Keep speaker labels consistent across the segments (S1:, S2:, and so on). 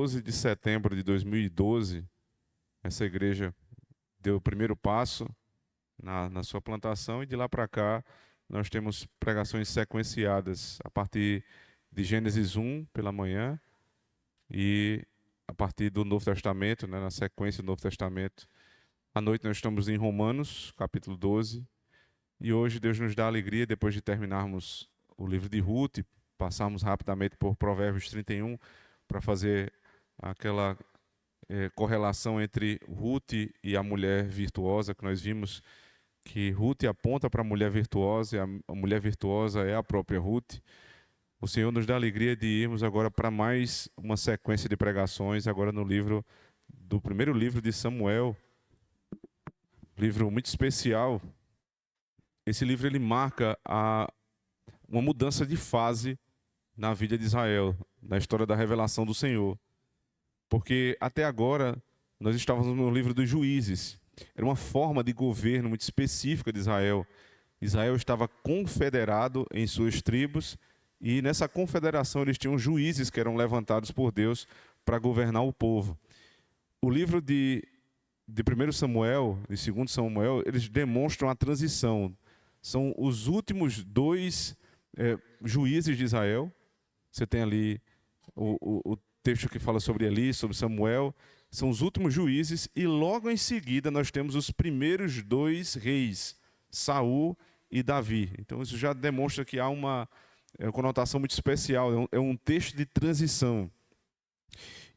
S1: 12 de setembro de 2012, essa igreja deu o primeiro passo na sua plantação, e de lá para cá nós temos pregações sequenciadas a partir de Gênesis 1 pela manhã e a partir do Novo Testamento, né, na sequência do Novo Testamento. À noite nós estamos em Romanos, capítulo 12, e hoje Deus nos dá alegria, depois de terminarmos o livro de Ruth, passarmos rapidamente por Provérbios 31 para fazer aquela correlação entre Ruth e a mulher virtuosa, que nós vimos que Ruth aponta para a mulher virtuosa, e a mulher virtuosa é a própria Ruth. O Senhor nos dá a alegria de irmos agora para mais uma sequência de pregações, agora no primeiro livro de Samuel, livro muito especial. Esse livro ele marca uma mudança de fase na vida de Israel, na história da revelação do Senhor. Porque até agora nós estávamos no livro dos Juízes. Era uma forma de governo muito específica de Israel. Israel estava confederado em suas tribos, e nessa confederação eles tinham juízes que eram levantados por Deus para governar o povo. O livro de 1 Samuel e 2 Samuel, eles demonstram a transição. São os últimos dois juízes de Israel. Você tem ali o texto que fala sobre Eli, sobre Samuel. São os últimos juízes, e logo em seguida nós temos os primeiros dois reis, Saul e Davi. Então isso já demonstra que há uma conotação muito especial, é um texto de transição.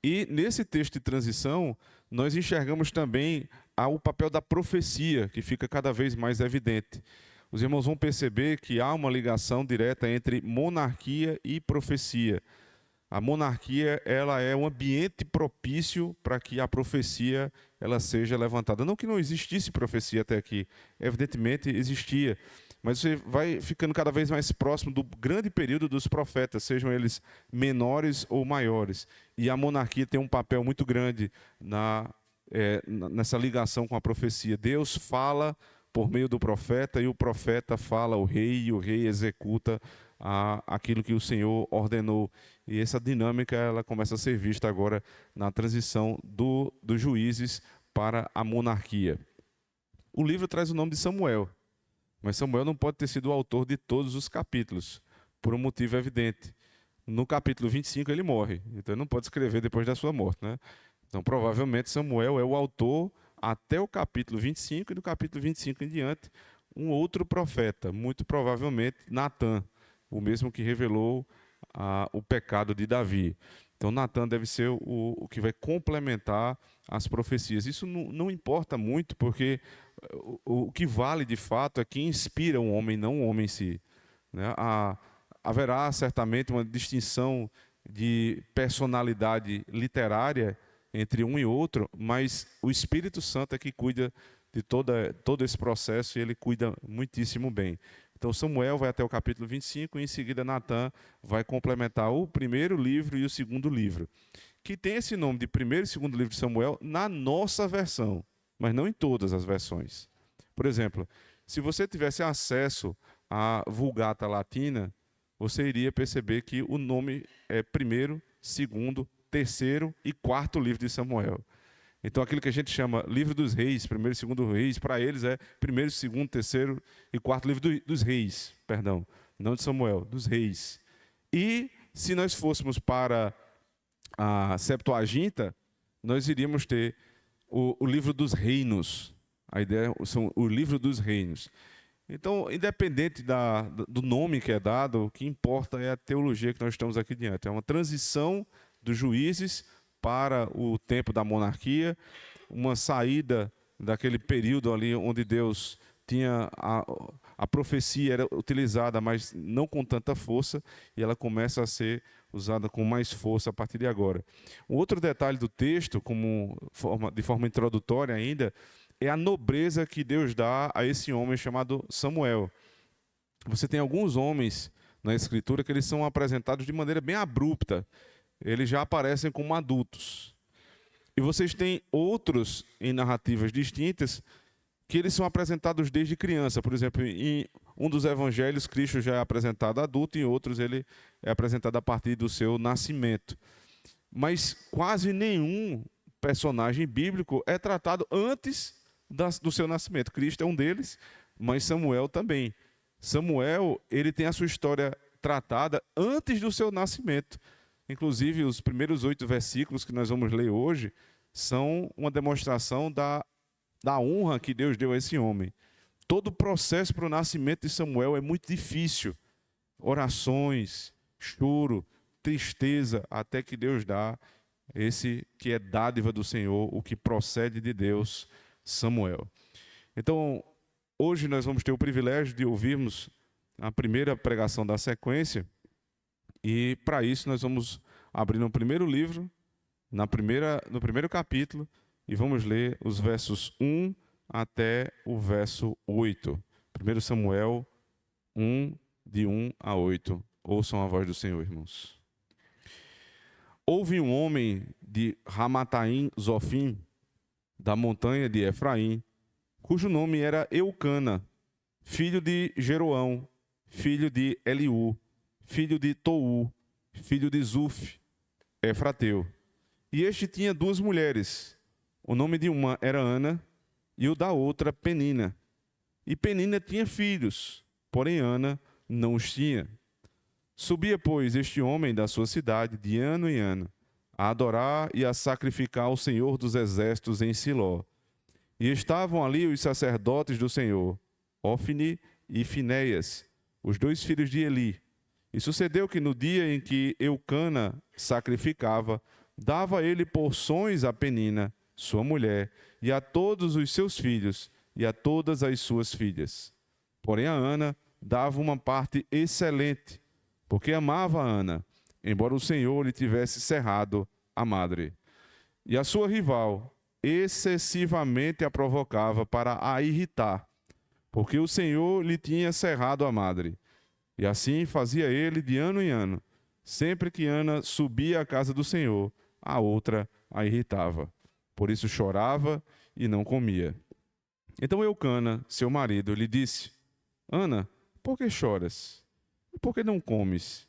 S1: E nesse texto de transição, nós enxergamos também o papel da profecia, que fica cada vez mais evidente. Os irmãos vão perceber que há uma ligação direta entre monarquia e profecia. A monarquia, ela é um ambiente propício para que a profecia ela seja levantada. Não que não existisse profecia até aqui, evidentemente existia, mas você vai ficando cada vez mais próximo do grande período dos profetas, sejam eles menores ou maiores. E a monarquia tem um papel muito grande nessa ligação com a profecia. Deus fala por meio do profeta, e o profeta fala ao rei, e o rei executa aquilo que o Senhor ordenou. E essa dinâmica ela começa a ser vista agora na transição dos juízes para a monarquia. O livro traz o nome de Samuel, mas Samuel não pode ter sido o autor de todos os capítulos, por um motivo evidente. No capítulo 25 ele morre, então ele não pode escrever depois da sua morte, né? Então provavelmente Samuel é o autor até o capítulo 25, e do capítulo 25 em diante, um outro profeta, muito provavelmente Natã, o mesmo que revelou o pecado de Davi. Então Natã deve ser o que vai complementar as profecias. Isso não importa muito, porque o que vale de fato é quem inspira o homem, não o homem em si, né? Haverá certamente uma distinção de personalidade literária entre um e outro, mas o Espírito Santo é que cuida de todo esse processo, e ele cuida muitíssimo bem. Então Samuel vai até o capítulo 25, e em seguida Natã vai complementar o primeiro livro e o segundo livro, que tem esse nome de primeiro e segundo livro de Samuel na nossa versão, mas não em todas as versões. Por exemplo, se você tivesse acesso à Vulgata Latina, você iria perceber que o nome é primeiro, segundo, terceiro e quarto livro de Samuel. Então aquilo que a gente chama livro dos reis, primeiro e segundo reis, para eles é primeiro, segundo, terceiro e quarto livro dos reis, perdão, não de Samuel, dos reis. E se nós fôssemos para a Septuaginta, nós iríamos ter o livro dos reinos. A ideia são o livro dos reinos. Então, independente do nome que é dado, o que importa é a teologia que nós estamos aqui diante. É uma transição dos juízes para o tempo da monarquia, uma saída daquele período ali onde Deus tinha a profecia era utilizada, mas não com tanta força, e ela começa a ser usada com mais força a partir de agora. Um outro detalhe do texto, de forma introdutória ainda, é a nobreza que Deus dá a esse homem chamado Samuel. Você tem alguns homens na Escritura que eles são apresentados de maneira bem abrupta. Eles já aparecem como adultos. E vocês têm outros em narrativas distintas que eles são apresentados desde criança. Por exemplo, em um dos evangelhos, Cristo já é apresentado adulto, e em outros ele é apresentado a partir do seu nascimento. mas quase nenhum personagem bíblico é tratado antes do seu nascimento. Cristo é um deles, mas Samuel também. Samuel, ele tem a sua história tratada antes do seu nascimento. Inclusive, os primeiros 8 versículos que nós vamos ler hoje são uma demonstração da honra que Deus deu a esse homem. Todo o processo para o nascimento de Samuel é muito difícil. Orações, choro, tristeza, até que Deus dá esse que é dádiva do Senhor, o que procede de Deus, Samuel. Então, hoje nós vamos ter o privilégio de ouvirmos a primeira pregação da sequência, e para isso nós vamos abrir no primeiro livro, no primeiro capítulo, e vamos ler os versos 1 até o verso 8. 1 Samuel 1, de 1 a 8. Ouçam a voz do Senhor, irmãos. Houve um homem de Ramataim Zofim, da montanha de Efraim, cujo nome era Eucana, filho de Jeroão, filho de Eliú, filho de Tou, filho de Zuf, Efrateu. E este tinha 2 mulheres. O nome de uma era Ana e o da outra Penina. E Penina tinha filhos, porém Ana não os tinha. Subia, pois, este homem da sua cidade, de ano em ano, a adorar e a sacrificar ao Senhor dos Exércitos em Siló. E estavam ali os sacerdotes do Senhor, Ofni e Finéias, os 2 filhos de Eli. E sucedeu que no dia em que Eucana sacrificava, dava ele porções a Penina, sua mulher, e a todos os seus filhos, e a todas as suas filhas. Porém a Ana dava uma parte excelente, porque amava a Ana, embora o Senhor lhe tivesse cerrado a madre. E a sua rival excessivamente a provocava para a irritar, porque o Senhor lhe tinha cerrado a madre. E assim fazia ele de ano em ano. Sempre que Ana subia à casa do Senhor, a outra a irritava. Por isso chorava e não comia. Então Eucana, seu marido, lhe disse: Ana, por que choras? E por que não comes?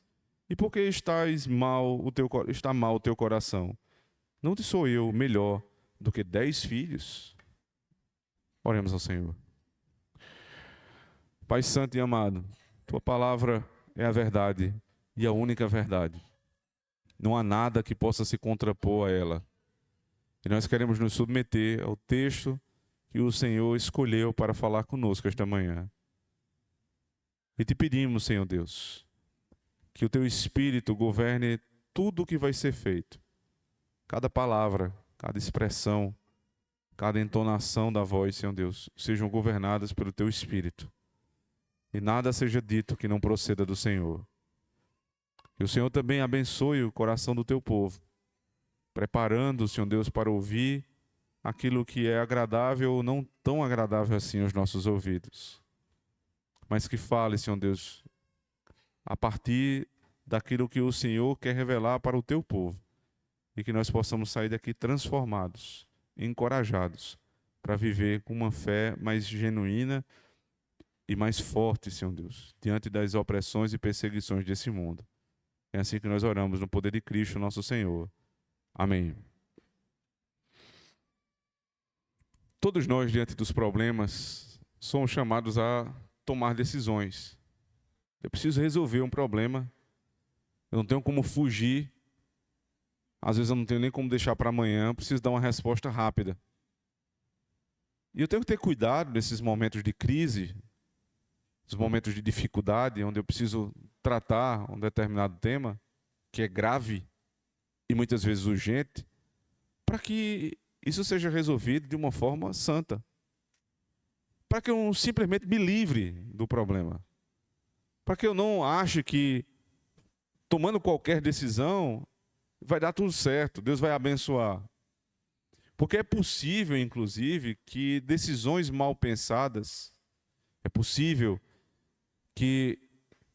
S1: E por que está mal o teu coração? Não te sou eu melhor do que 10 filhos? Oremos ao Senhor. Pai santo e amado, tua palavra é a verdade e a única verdade. Não há nada que possa se contrapor a ela. E nós queremos nos submeter ao texto que o Senhor escolheu para falar conosco esta manhã. E te pedimos, Senhor Deus, que o teu Espírito governe tudo o que vai ser feito. Cada palavra, cada expressão, cada entonação da voz, Senhor Deus, sejam governadas pelo teu Espírito. E nada seja dito que não proceda do Senhor. E o Senhor também abençoe o coração do teu povo, preparando, Senhor Deus, para ouvir aquilo que é agradável ou não tão agradável assim aos nossos ouvidos. Mas que fale, Senhor Deus, a partir daquilo que o Senhor quer revelar para o teu povo. E que nós possamos sair daqui transformados, encorajados, para viver com uma fé mais genuína e mais forte, Senhor Deus, diante das opressões e perseguições desse mundo. É assim que nós oramos no poder de Cristo, nosso Senhor. Amém. Todos nós, diante dos problemas, somos chamados a tomar decisões. Eu preciso resolver um problema. Eu não tenho como fugir. Às vezes eu não tenho nem como deixar para amanhã. Eu preciso dar uma resposta rápida. E eu tenho que ter cuidado nesses momentos de crise, os momentos de dificuldade, onde eu preciso tratar um determinado tema, que é grave e muitas vezes urgente, para que isso seja resolvido de uma forma santa. Para que eu não simplesmente me livre do problema. Para que eu não ache que, tomando qualquer decisão, vai dar tudo certo, Deus vai abençoar. Porque é possível, inclusive, que decisões mal pensadas, é possível que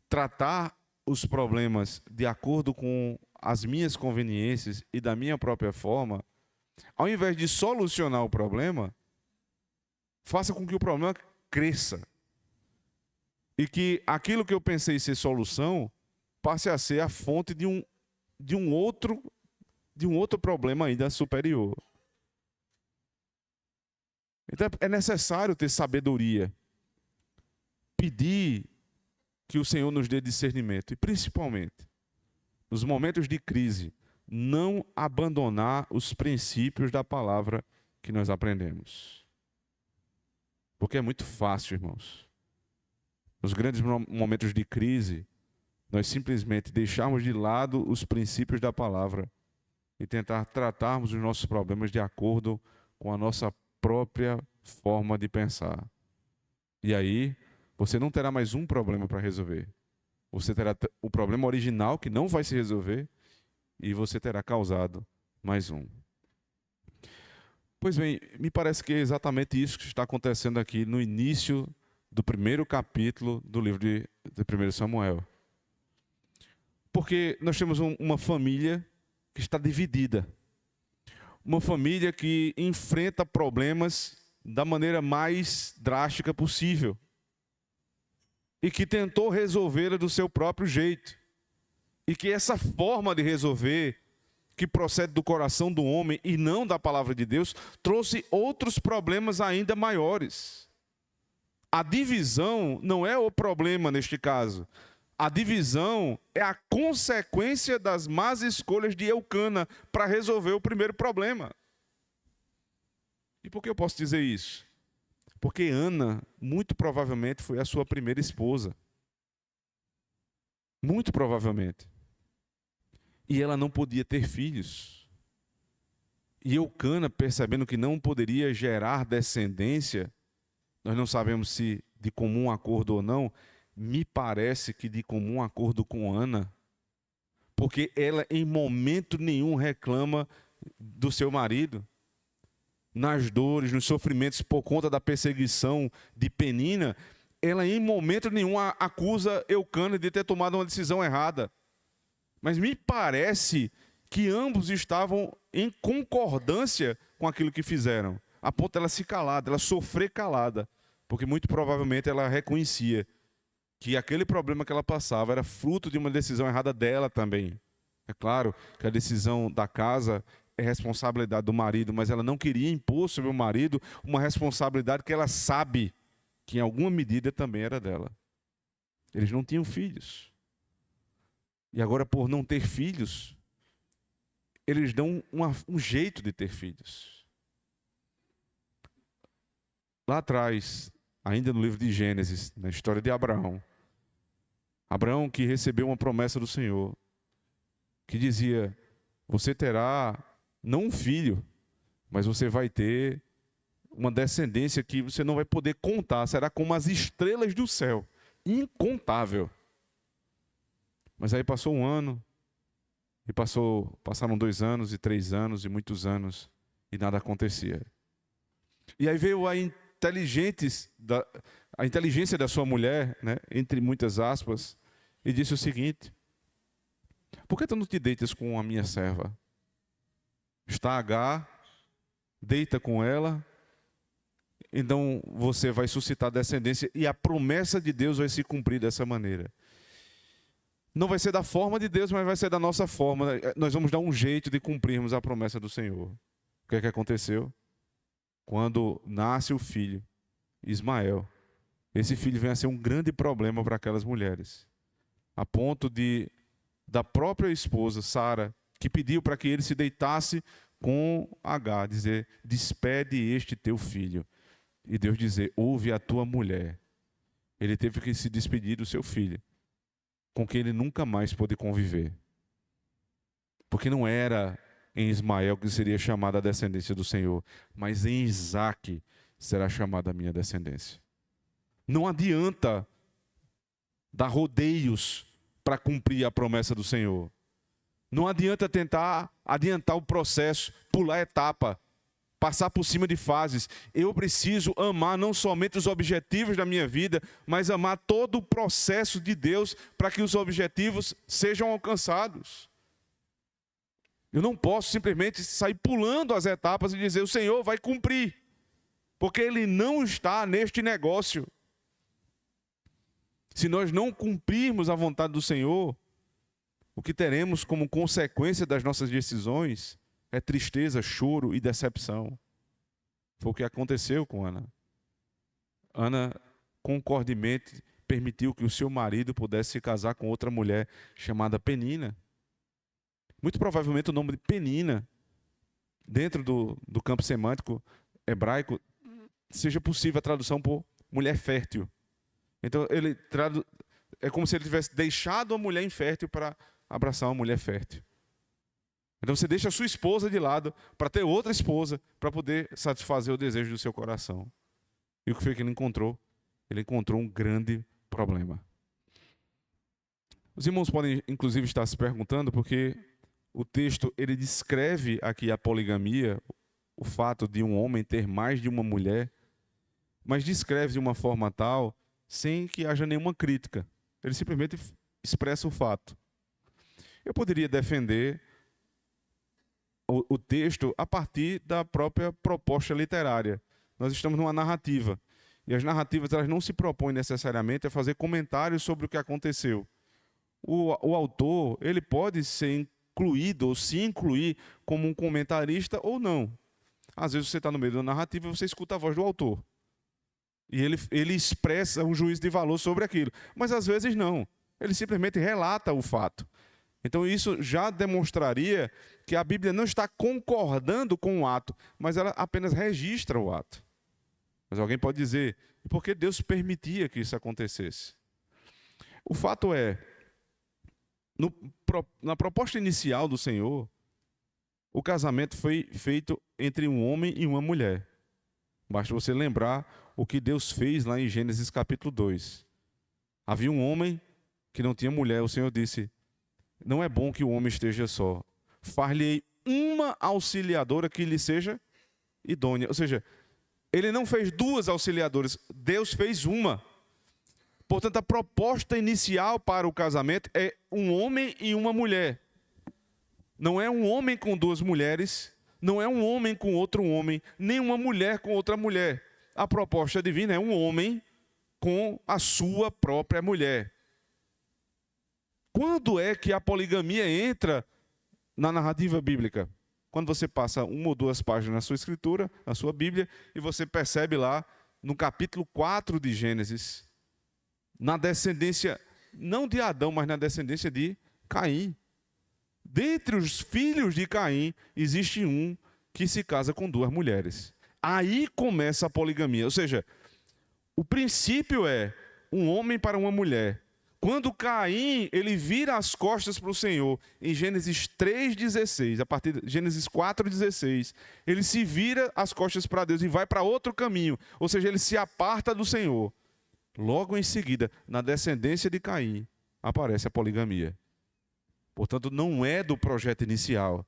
S1: tratar os problemas de acordo com as minhas conveniências e da minha própria forma, ao invés de solucionar o problema, faça com que o problema cresça. E que aquilo que eu pensei ser solução passe a ser a fonte de um outro de um outro problema ainda superior. Então é necessário ter sabedoria, pedir que o Senhor nos dê discernimento e, principalmente, nos momentos de crise, não abandonar os princípios da palavra que nós aprendemos. Porque é muito fácil, irmãos. Nos grandes momentos de crise, nós simplesmente deixarmos de lado os princípios da palavra e tentar tratarmos os nossos problemas de acordo com a nossa própria forma de pensar. E aí, você não terá mais um problema para resolver. Você terá o problema original que não vai se resolver e você terá causado mais um. Pois bem, me parece que é exatamente isso que está acontecendo aqui no início do primeiro capítulo do livro de 1 Samuel. Porque nós temos uma família que está dividida. Uma família que enfrenta problemas da maneira mais drástica possível. E que tentou resolvê-la do seu próprio jeito. E que essa forma de resolver, que procede do coração do homem e não da palavra de Deus, trouxe outros problemas ainda maiores. A divisão não é o problema neste caso. A divisão é a consequência das más escolhas de Eucana para resolver o primeiro problema. E por que eu posso dizer isso? Porque Ana, muito provavelmente, foi a sua primeira esposa. Muito provavelmente. E ela não podia ter filhos. E Eucana, percebendo que não poderia gerar descendência, nós não sabemos se de comum acordo ou não, me parece que de comum acordo com Ana, porque ela em momento nenhum reclama do seu marido. Nas dores, nos sofrimentos por conta da perseguição de Penina, ela em momento nenhum acusa Eucana de ter tomado uma decisão errada. Mas me parece que ambos estavam em concordância com aquilo que fizeram, a ponto dela se calar, dela sofrer calada, porque muito provavelmente ela reconhecia que aquele problema que ela passava era fruto de uma decisão errada dela também. É claro que a decisão da casa é responsabilidade do marido, mas ela não queria impor sobre o marido uma responsabilidade que ela sabe que em alguma medida também era dela. Eles não tinham filhos. E agora, por não ter filhos, eles dão um jeito de ter filhos. Lá atrás, ainda no livro de Gênesis, na história de Abraão, Abraão que recebeu uma promessa do Senhor, que dizia, você terá não um filho, mas você vai ter uma descendência que você não vai poder contar, será como as estrelas do céu, incontável. Mas aí passou um ano, e passaram 2 anos, e 3 anos, e muitos anos, e nada acontecia. E aí veio a inteligência da sua mulher, né, entre muitas aspas, e disse o seguinte, por que tu não te deitas com a minha serva? Está Agar, deita com ela, então você vai suscitar descendência e a promessa de Deus vai se cumprir dessa maneira. Não vai ser da forma de Deus, mas vai ser da nossa forma. Nós vamos dar um jeito de cumprirmos a promessa do Senhor. O que é que aconteceu? Quando nasce o filho, Ismael, esse filho vem a ser um grande problema para aquelas mulheres. A ponto da própria esposa, Sara, que pediu para que ele se deitasse com Agar, dizer, despede este teu filho. E Deus dizer, ouve a tua mulher. Ele teve que se despedir do seu filho, com quem ele nunca mais pôde conviver. Porque não era em Ismael que seria chamada a descendência do Senhor, mas em Isaque será chamada a minha descendência. Não adianta dar rodeios para cumprir a promessa do Senhor. Não adianta tentar adiantar o processo, pular etapa, passar por cima de fases. Eu preciso amar não somente os objetivos da minha vida, mas amar todo o processo de Deus para que os objetivos sejam alcançados. Eu não posso simplesmente sair pulando as etapas e dizer, o Senhor vai cumprir, porque Ele não está neste negócio. Se nós não cumprirmos a vontade do Senhor, O que teremos como consequência das nossas decisões é tristeza, choro e decepção. Foi o que aconteceu com Ana. Ana, concordemente, permitiu que o seu marido pudesse se casar com outra mulher chamada Penina. Muito provavelmente o nome de Penina, dentro do campo semântico hebraico, seja possível a tradução por mulher fértil. Então, é como se ele tivesse deixado a mulher infértil para abraçar uma mulher fértil. Então, você deixa a sua esposa de lado para ter outra esposa, para poder satisfazer o desejo do seu coração. E o que foi que ele encontrou? Ele encontrou um grande problema. Os irmãos podem, inclusive, estar se perguntando, porque o texto ele descreve aqui a poligamia, o fato de um homem ter mais de uma mulher, mas descreve de uma forma tal, sem que haja nenhuma crítica. Ele simplesmente expressa o fato. Eu poderia defender o texto a partir da própria proposta literária. Nós estamos numa narrativa. E as narrativas elas não se propõem necessariamente a fazer comentários sobre o que aconteceu. O autor ele pode ser incluído ou se incluir como um comentarista ou não. Às vezes você está no meio da narrativa e você escuta a voz do autor. E ele expressa um juízo de valor sobre aquilo. Mas às vezes não. Ele simplesmente relata o fato. Então isso já demonstraria que a Bíblia não está concordando com o ato, mas ela apenas registra o ato. Mas alguém pode dizer, e por que Deus permitia que isso acontecesse? O fato é, na proposta inicial do Senhor, o casamento foi feito entre um homem e uma mulher. Basta você lembrar o que Deus fez lá em Gênesis capítulo 2. Havia um homem que não tinha mulher, o Senhor disse, não é bom que o homem esteja só. Far-lhe uma auxiliadora que lhe seja idônea. Ou seja, ele não fez duas auxiliadoras, Deus fez uma. Portanto, a proposta inicial para o casamento é um homem e uma mulher. Não é um homem com duas mulheres, não é um homem com outro homem, nem uma mulher com outra mulher. A proposta divina é um homem com a sua própria mulher. Quando é que a poligamia entra na narrativa bíblica? Quando você passa uma ou duas páginas na sua escritura, na sua Bíblia, e você percebe lá, no capítulo 4 de Gênesis, na descendência, não de Adão, mas na descendência de Caim. Dentre os filhos de Caim, existe um que se casa com duas mulheres. Aí começa a poligamia. Ou seja, o princípio é um homem para uma mulher. Quando Caim, ele vira as costas para o Senhor, em Gênesis 3,16, a partir de Gênesis 4,16, ele se vira as costas para Deus e vai para outro caminho, ou seja, ele se aparta do Senhor. Logo em seguida, na descendência de Caim, aparece a poligamia. Portanto, não é do projeto inicial.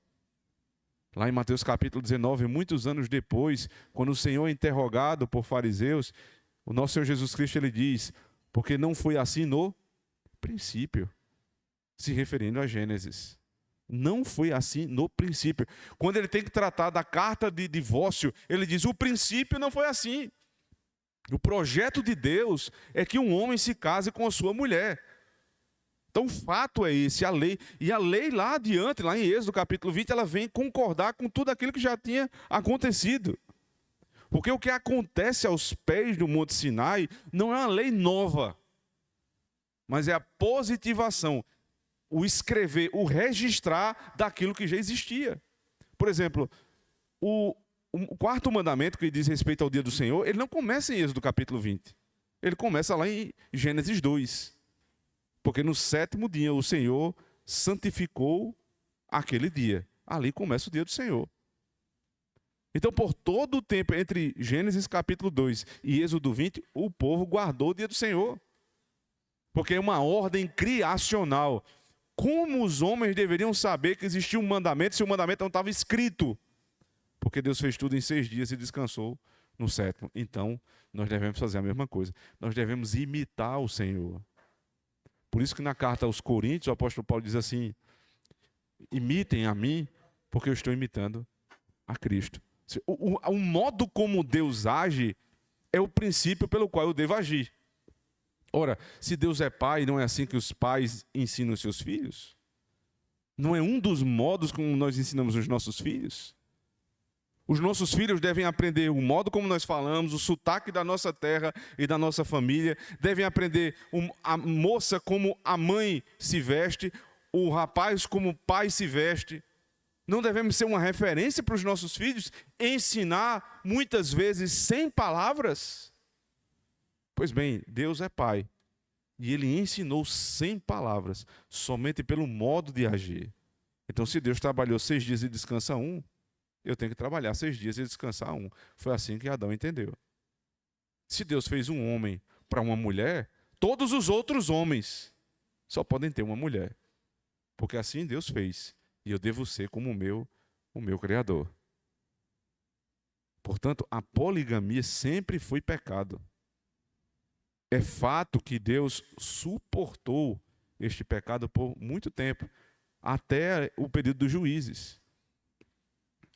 S1: Lá em Mateus capítulo 19, muitos anos depois, quando o Senhor é interrogado por fariseus, o nosso Senhor Jesus Cristo ele diz, porque não foi assim no princípio, se referindo a Gênesis. Não foi assim no princípio. Quando ele tem que tratar da carta de divórcio, ele diz, o princípio não foi assim. O projeto de Deus é que um homem se case com a sua mulher. Então o fato é esse, a lei. E a lei lá adiante, lá em Êxodo capítulo 20, ela vem concordar com tudo aquilo que já tinha acontecido. Porque o que acontece aos pés do Monte Sinai não é uma lei nova, mas é a positivação, o escrever, o registrar daquilo que já existia. Por exemplo, o quarto mandamento, que diz respeito ao dia do Senhor, ele não começa em Êxodo capítulo 20. Ele começa lá em Gênesis 2. Porque no sétimo dia o Senhor santificou aquele dia. Ali começa o dia do Senhor. Então, por todo o tempo entre Gênesis capítulo 2 e Êxodo 20, o povo guardou o dia do Senhor. Porque é uma ordem criacional. Como os homens deveriam saber que existia um mandamento se o mandamento não estava escrito? Porque Deus fez tudo em 6 dias e descansou no sétimo. Então, nós devemos fazer a mesma coisa. Nós devemos imitar o Senhor. Por isso que na carta aos Coríntios, o apóstolo Paulo diz assim, imitem a mim, porque eu estou imitando a Cristo. O modo como Deus age é o princípio pelo qual eu devo agir. Ora, se Deus é pai, não é assim que os pais ensinam os seus filhos? Não é um dos modos como nós ensinamos os nossos filhos? Os nossos filhos devem aprender o modo como nós falamos, o sotaque da nossa terra e da nossa família, devem aprender a moça como a mãe se veste, o rapaz como o pai se veste. Não devemos ser uma referência para os nossos filhos, ensinar muitas vezes sem palavras? Pois bem, Deus é Pai, e Ele ensinou sem palavras, somente pelo modo de agir. Então, se Deus trabalhou 6 dias e descansa um, eu tenho que trabalhar 6 dias e descansar um. Foi assim que Adão entendeu. Se Deus fez um homem para uma mulher, todos os outros homens só podem ter uma mulher. Porque assim Deus fez. E eu devo ser como o meu Criador. Portanto, a poligamia sempre foi pecado. É fato que Deus suportou este pecado por muito tempo, até o período dos juízes.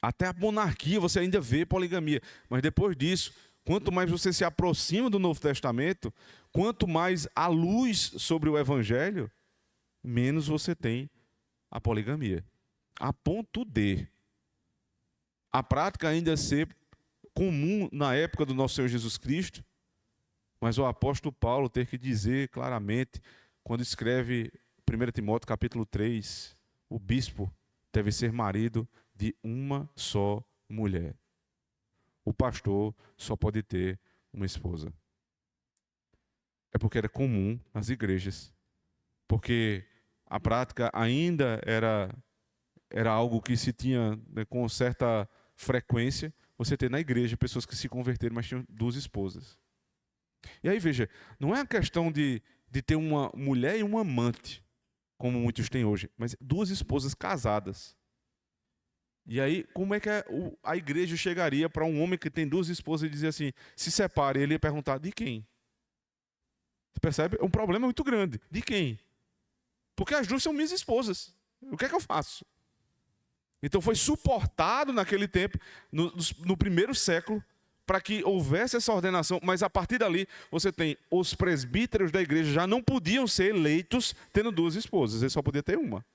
S1: Até a monarquia você ainda vê poligamia. Mas depois disso, quanto mais você se aproxima do Novo Testamento, quanto mais há luz sobre o Evangelho, menos você tem a poligamia. A ponto de a prática ainda ser comum na época do nosso Senhor Jesus Cristo, mas o apóstolo Paulo ter que dizer claramente, quando escreve 1 Timóteo capítulo 3, o bispo deve ser marido de uma só mulher. O pastor só pode ter uma esposa. É porque era comum nas igrejas. Porque a prática ainda era algo que se tinha, né, com certa frequência, você ter na igreja pessoas que se converteram, mas tinham 2 esposas. E aí, veja, não é a questão de ter uma mulher e um amante, como muitos têm hoje, mas 2 esposas casadas. E aí, como é que a igreja chegaria para um homem que tem 2 esposas e dizer assim, se separe? Ele ia perguntar, de quem? Você percebe? É um problema muito grande. De quem? Porque as 2 são minhas esposas. O que é que eu faço? Então foi suportado naquele tempo, no primeiro século, para que houvesse essa ordenação, mas a partir dali você tem os presbíteros da igreja já não podiam ser eleitos tendo 2 esposas, ele só podia ter uma.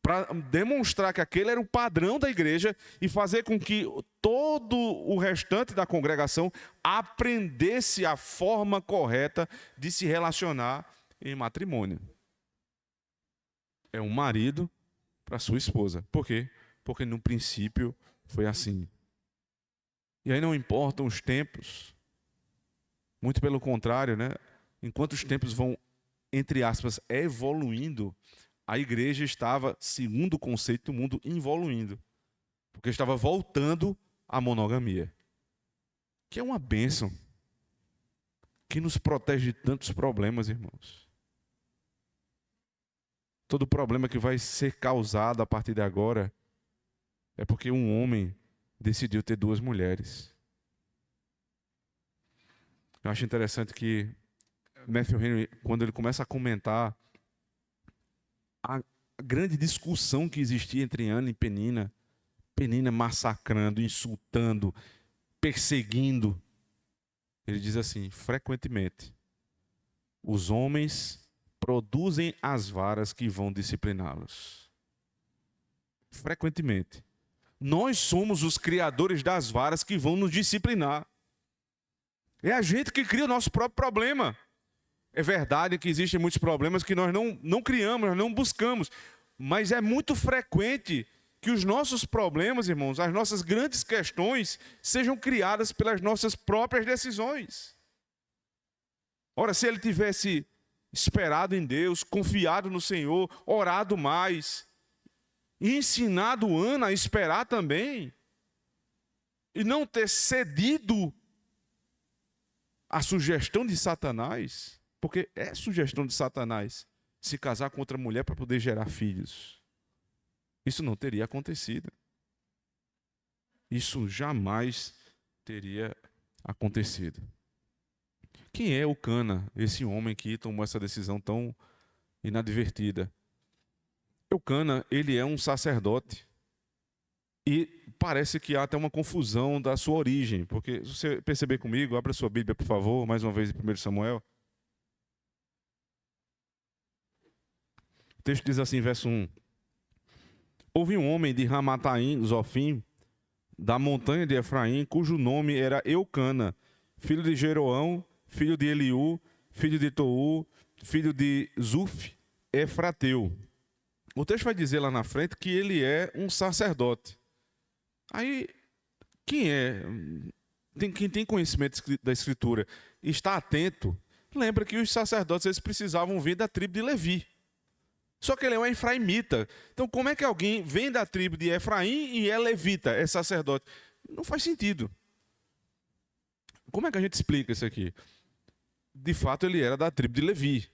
S1: Para demonstrar que aquele era o padrão da igreja e fazer com que todo o restante da congregação aprendesse a forma correta de se relacionar em matrimônio. É um marido para sua esposa. Por quê? Porque no princípio foi assim. E aí não importam os tempos. Muito pelo contrário, né? Enquanto os tempos vão, entre aspas, evoluindo, a igreja estava, segundo o conceito do mundo, involuindo. Porque estava voltando à monogamia. Que é uma bênção. Que nos protege de tantos problemas, irmãos. Todo problema que vai ser causado a partir de agora é porque um homem decidiu ter 2 mulheres. Eu acho interessante que Matthew Henry, quando ele começa a comentar a grande discussão que existia entre Ana e Penina, Penina massacrando, insultando, perseguindo, ele diz assim, frequentemente, os homens produzem as varas que vão discipliná-los. Frequentemente. Nós somos os criadores das varas que vão nos disciplinar. É a gente que cria o nosso próprio problema. É verdade que existem muitos problemas que nós não criamos, nós não buscamos. Mas é muito frequente que os nossos problemas, irmãos, as nossas grandes questões, sejam criadas pelas nossas próprias decisões. Ora, se ele tivesse esperado em Deus, confiado no Senhor, orado mais, e ensinado Ana a esperar também, e não ter cedido à sugestão de Satanás, porque é sugestão de Satanás se casar com outra mulher para poder gerar filhos. Isso não teria acontecido. Isso jamais teria acontecido. Quem é o Cana, esse homem que tomou essa decisão tão inadvertida? Eucana, ele é um sacerdote. E parece que há até uma confusão da sua origem. Porque, se você perceber comigo, abra sua Bíblia, por favor, mais uma vez em 1 Samuel. texto diz assim, verso 1. Houve um homem de Ramataim, Zofim, da montanha de Efraim, cujo nome era Eucana, filho de Jeroão, filho de Eliú, filho de Tou, filho de Zuf, Efrateu. O texto vai dizer lá na frente que ele é um sacerdote. Aí, quem tem conhecimento da Escritura e está atento, lembra que os sacerdotes eles precisavam vir da tribo de Levi. Só que ele é um efraimita. Então, como é que alguém vem da tribo de Efraim e é levita, é sacerdote? Não faz sentido. Como é que a gente explica isso aqui? De fato, ele era da tribo de Levi.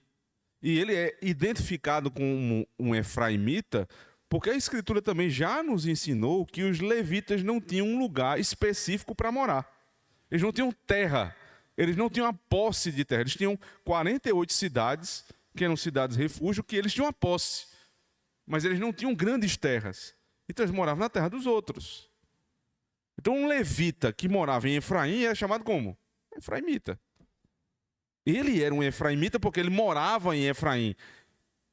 S1: E ele é identificado como um efraimita, porque a Escritura também já nos ensinou que os levitas não tinham um lugar específico para morar. Eles não tinham terra, eles não tinham a posse de terra. Eles tinham 48 cidades, que eram cidades refúgio, que eles tinham a posse. Mas eles não tinham grandes terras. Então eles moravam na terra dos outros. Então um levita que morava em Efraim era chamado como? Efraimita. Ele era um efraimita porque ele morava em Efraim.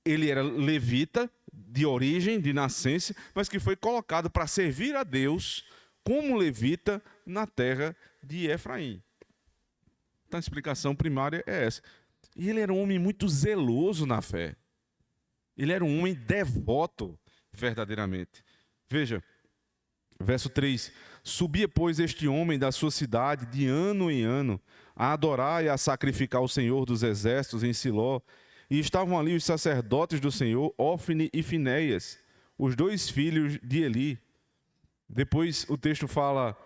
S1: Ele era levita de origem, de nascença, mas que foi colocado para servir a Deus como levita na terra de Efraim. Então a explicação primária é essa. E ele era um homem muito zeloso na fé. Ele era um homem devoto, verdadeiramente. Veja, verso 3. Subia, pois, este homem da sua cidade de ano em ano, a adorar e a sacrificar o Senhor dos exércitos em Siló. E estavam ali os sacerdotes do Senhor, Ofne e Finéias, os dois filhos de Eli. Depois o texto fala,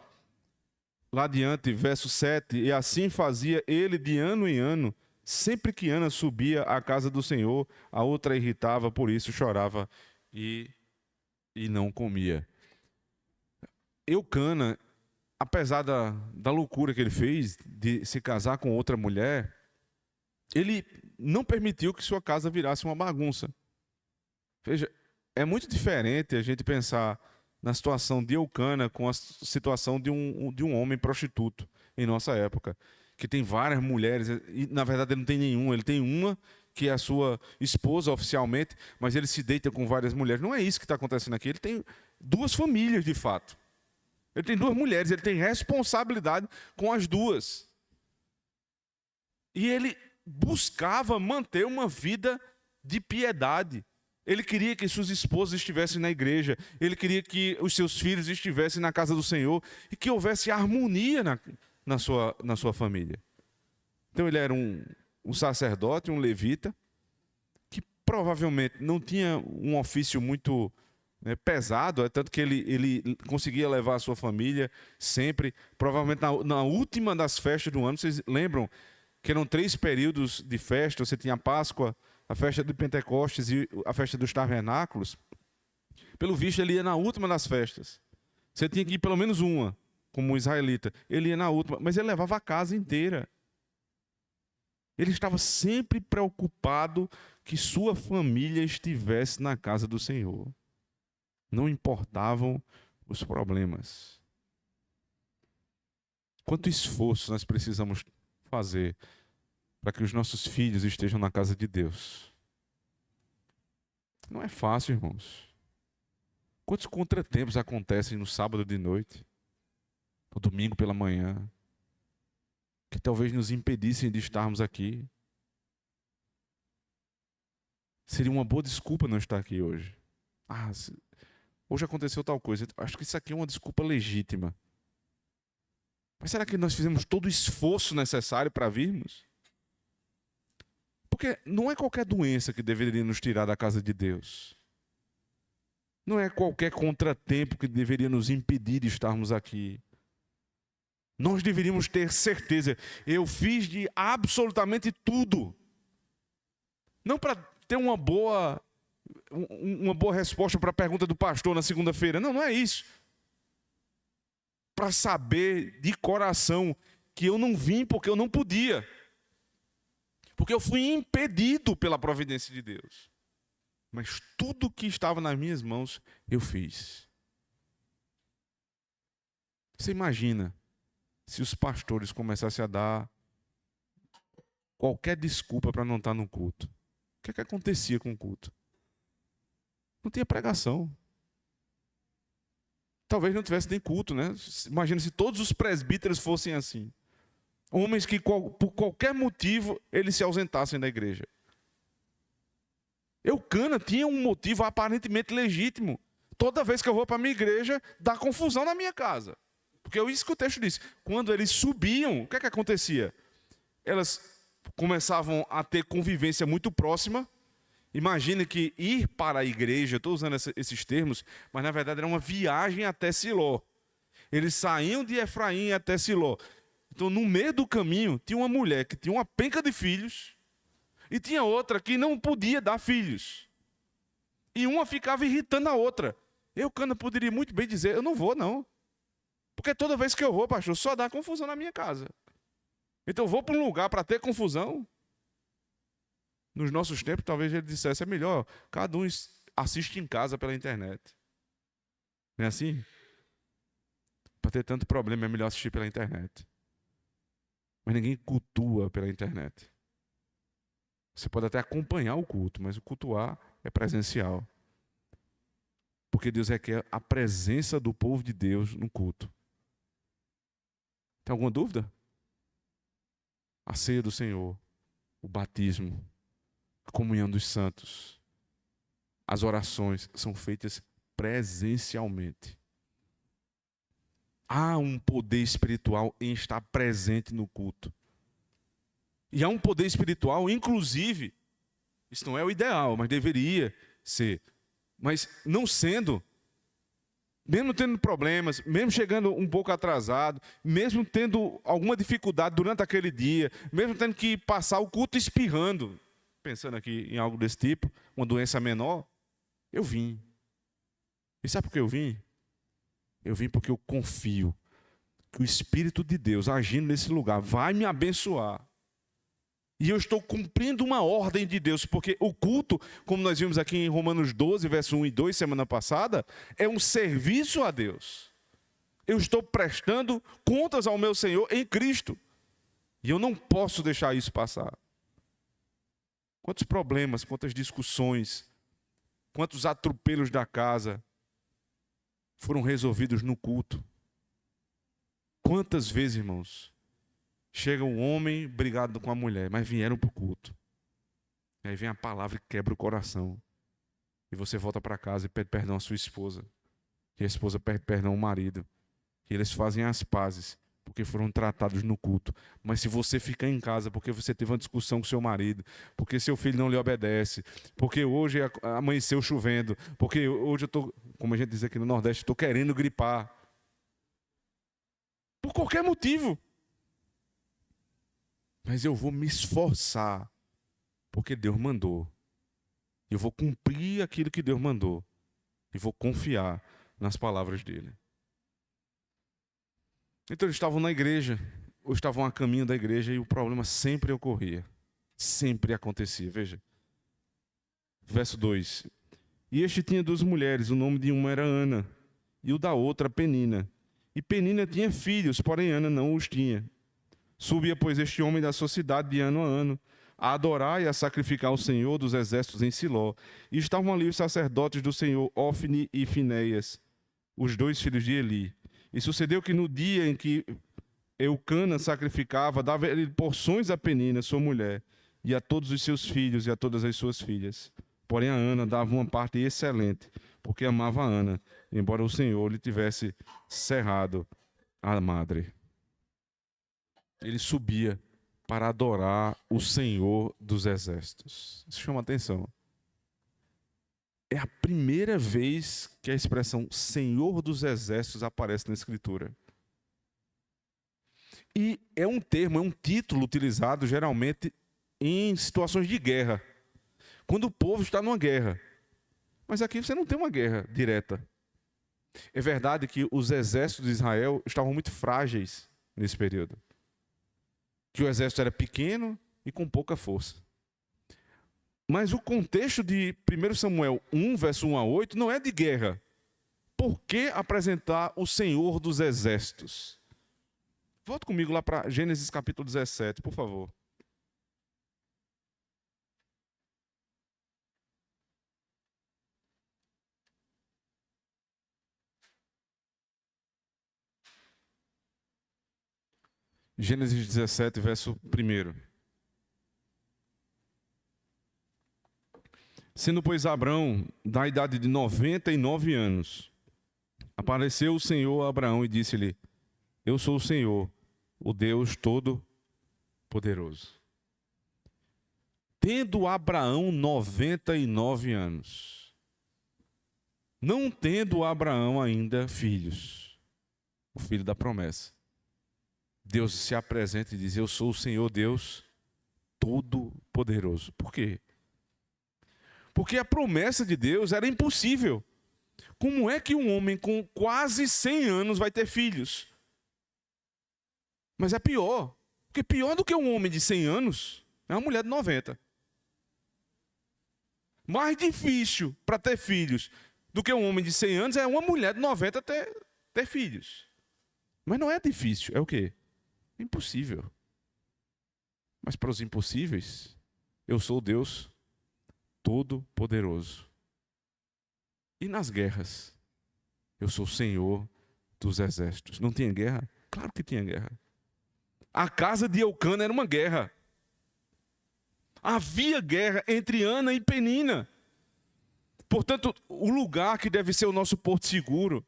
S1: lá adiante, verso 7. E assim fazia ele de ano em ano. Sempre que Ana subia à casa do Senhor, a outra irritava, por isso chorava e não comia. Eucana, apesar da loucura que ele fez de se casar com outra mulher, ele não permitiu que sua casa virasse uma bagunça. Veja, é muito diferente a gente pensar na situação de Eucana com a situação de um homem prostituto em nossa época, que tem várias mulheres, e na verdade ele não tem nenhuma, ele tem uma que é a sua esposa oficialmente, mas ele se deita com várias mulheres. Não é isso que está acontecendo aqui, ele tem duas famílias de fato. Ele tem duas mulheres, ele tem responsabilidade com as duas. E ele buscava manter uma vida de piedade. Ele queria que suas esposas estivessem na igreja, ele queria que os seus filhos estivessem na casa do Senhor e que houvesse harmonia na sua família. Então ele era um sacerdote, um levita, que provavelmente não tinha um ofício muito pesado, é tanto que ele conseguia levar a sua família sempre, provavelmente na última das festas do ano. Vocês lembram que eram 3 períodos de festa? Você tinha a Páscoa, a festa de Pentecostes e a festa dos Tabernáculos. Pelo visto, ele ia na última das festas. Você tinha que ir pelo menos uma, como um israelita. Ele ia na última, mas ele levava a casa inteira. Ele estava sempre preocupado que sua família estivesse na casa do Senhor. Não importavam os problemas. Quanto esforço nós precisamos fazer para que os nossos filhos estejam na casa de Deus? Não é fácil, irmãos. Quantos contratempos acontecem no sábado de noite, no domingo pela manhã, que talvez nos impedissem de estarmos aqui? Seria uma boa desculpa não estar aqui hoje. Hoje aconteceu tal coisa. Acho que isso aqui é uma desculpa legítima. Mas será que nós fizemos todo o esforço necessário para virmos? Porque não é qualquer doença que deveria nos tirar da casa de Deus. Não é qualquer contratempo que deveria nos impedir de estarmos aqui. Nós deveríamos ter certeza. Eu fiz de absolutamente tudo. Não para ter uma boa resposta para a pergunta do pastor na segunda-feira. Não é isso. Para saber de coração que eu não vim porque eu não podia. Porque eu fui impedido pela providência de Deus. Mas tudo que estava nas minhas mãos, eu fiz. Você imagina se os pastores começassem a dar qualquer desculpa para não estar no culto? O que acontecia com o culto? Não tinha pregação. Talvez não tivesse nem culto, né? Imagina se todos os presbíteros fossem assim. Homens que, por qualquer motivo, eles se ausentassem da igreja. Eucana tinha um motivo aparentemente legítimo. Toda vez que eu vou para a minha igreja, dá confusão na minha casa. Porque é isso que o texto diz. Quando eles subiam, o que é que acontecia? Elas começavam a ter convivência muito próxima. Imagine que ir para a igreja, estou usando esses termos, mas na verdade era uma viagem até Siló. Eles saíam de Efraim até Siló. Então, no meio do caminho, tinha uma mulher que tinha uma penca de filhos e tinha outra que não podia dar filhos. E uma ficava irritando a outra. Eucana poderia muito bem dizer, eu não vou não. Porque toda vez que eu vou, pastor, só dá confusão na minha casa. Então eu vou para um lugar para ter confusão. Nos nossos tempos, talvez ele dissesse, é melhor, cada um assiste em casa pela internet. Não é assim? Para ter tanto problema, é melhor assistir pela internet. Mas ninguém cultua pela internet. Você pode até acompanhar o culto, mas o cultuar é presencial. Porque Deus requer a presença do povo de Deus no culto. Tem alguma dúvida? A ceia do Senhor, o batismo, a comunhão dos santos, as orações são feitas presencialmente. Há um poder espiritual em estar presente no culto. E há um poder espiritual, inclusive, isso não é o ideal, mas deveria ser. Mas não sendo, mesmo tendo problemas, mesmo chegando um pouco atrasado, mesmo tendo alguma dificuldade durante aquele dia, mesmo tendo que passar o culto espirrando, pensando aqui em algo desse tipo, uma doença menor, eu vim. E sabe por que eu vim? Eu vim porque eu confio que o Espírito de Deus agindo nesse lugar vai me abençoar. E eu estou cumprindo uma ordem de Deus, porque o culto, como nós vimos aqui em Romanos 12, verso 1 e 2, semana passada, é um serviço a Deus. Eu estou prestando contas ao meu Senhor em Cristo. E eu não posso deixar isso passar. Quantos problemas, quantas discussões, quantos atropelos da casa foram resolvidos no culto. Quantas vezes, irmãos, chega um homem brigado com a mulher, mas vieram para o culto. E aí vem a palavra e quebra o coração. E você volta para casa e pede perdão à sua esposa. E a esposa pede perdão ao marido. E eles fazem as pazes, porque foram tratados no culto. Mas se você ficar em casa porque você teve uma discussão com seu marido, porque seu filho não lhe obedece, porque hoje amanheceu chovendo, porque hoje eu estou, como a gente diz aqui no Nordeste, estou querendo gripar. Por qualquer motivo. Mas eu vou me esforçar, porque Deus mandou. Eu vou cumprir aquilo que Deus mandou. E vou confiar nas palavras dele. Então eles estavam na igreja, ou estavam a caminho da igreja, e o problema sempre ocorria. Sempre acontecia, veja. Verso 2. E este tinha duas mulheres, o nome de uma era Ana, e o da outra Penina. E Penina tinha filhos, porém Ana não os tinha. Subia, pois, este homem da sua cidade de ano a ano, a adorar e a sacrificar ao Senhor dos exércitos em Siló. E estavam ali os sacerdotes do Senhor, Ofni e Finéias, os dois filhos de Eli. E sucedeu que no dia em que Eucana sacrificava, dava ele porções a Penina, sua mulher, e a todos os seus filhos e a todas as suas filhas. Porém a Ana dava uma parte excelente, porque amava a Ana, embora o Senhor lhe tivesse cerrado a madre. Ele subia para adorar o Senhor dos exércitos. Isso chama atenção. É a primeira vez que a expressão Senhor dos exércitos aparece na Escritura. E é um termo, é um título utilizado geralmente em situações de guerra. Quando o povo está numa guerra. Mas aqui você não tem uma guerra direta. É verdade que os exércitos de Israel estavam muito frágeis nesse período. Que o exército era pequeno e com pouca força. Mas o contexto de 1 Samuel 1, verso 1 a 8, não é de guerra. Por que apresentar o Senhor dos exércitos? Volta comigo lá para Gênesis capítulo 17, por favor. Gênesis 17, verso 1. Sendo, pois, Abrão da idade de 99 anos, apareceu o Senhor a Abraão e disse-lhe: Eu sou o Senhor, o Deus Todo-Poderoso. Tendo Abraão 99 anos, não tendo Abraão ainda filhos, o filho da promessa, Deus se apresenta e diz: Eu sou o Senhor Deus Todo-Poderoso. Por quê? Porque a promessa de Deus era impossível. Como é que um homem com quase 100 anos vai ter filhos? Mas é pior. Porque pior do que um homem de 100 anos é uma mulher de 90. Mais difícil para ter filhos do que um homem de 100 anos é uma mulher de 90 ter filhos. Mas não é difícil, é o quê? Impossível. Mas para os impossíveis, eu sou Deus Todo-Poderoso. E nas guerras, eu sou o Senhor dos exércitos. Não tinha guerra? Claro que tinha guerra. A casa de Eucana era uma guerra. Havia guerra entre Ana e Penina. Portanto, o lugar que deve ser o nosso porto seguro,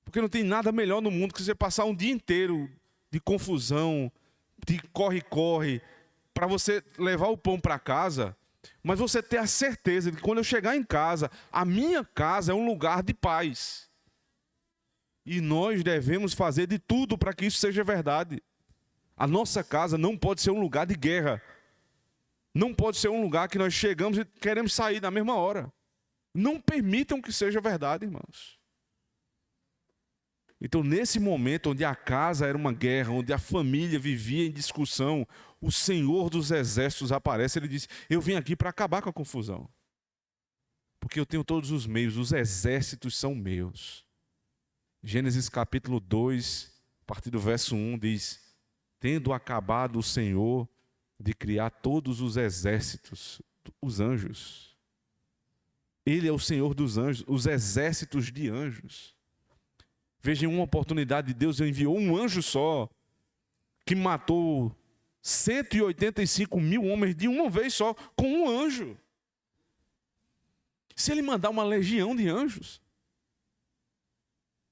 S1: porque não tem nada melhor no mundo que você passar um dia inteiro de confusão, de corre-corre, para você levar o pão para casa, mas você ter a certeza de que quando eu chegar em casa, a minha casa é um lugar de paz. E nós devemos fazer de tudo para que isso seja verdade. A nossa casa não pode ser um lugar de guerra. Não pode ser um lugar que nós chegamos e queremos sair na mesma hora. Não permitam que seja verdade, irmãos. Então, nesse momento onde a casa era uma guerra, onde a família vivia em discussão, o Senhor dos exércitos aparece, ele diz: eu vim aqui para acabar com a confusão. Porque eu tenho todos os meios, os exércitos são meus. Gênesis capítulo 2, a partir do verso 1, diz: tendo acabado o Senhor de criar todos os exércitos, os anjos. Ele é o Senhor dos anjos, os exércitos de anjos. Vejam, uma oportunidade de Deus, enviou um anjo só, que matou 185 mil homens de uma vez só, com um anjo. Se ele mandar uma legião de anjos,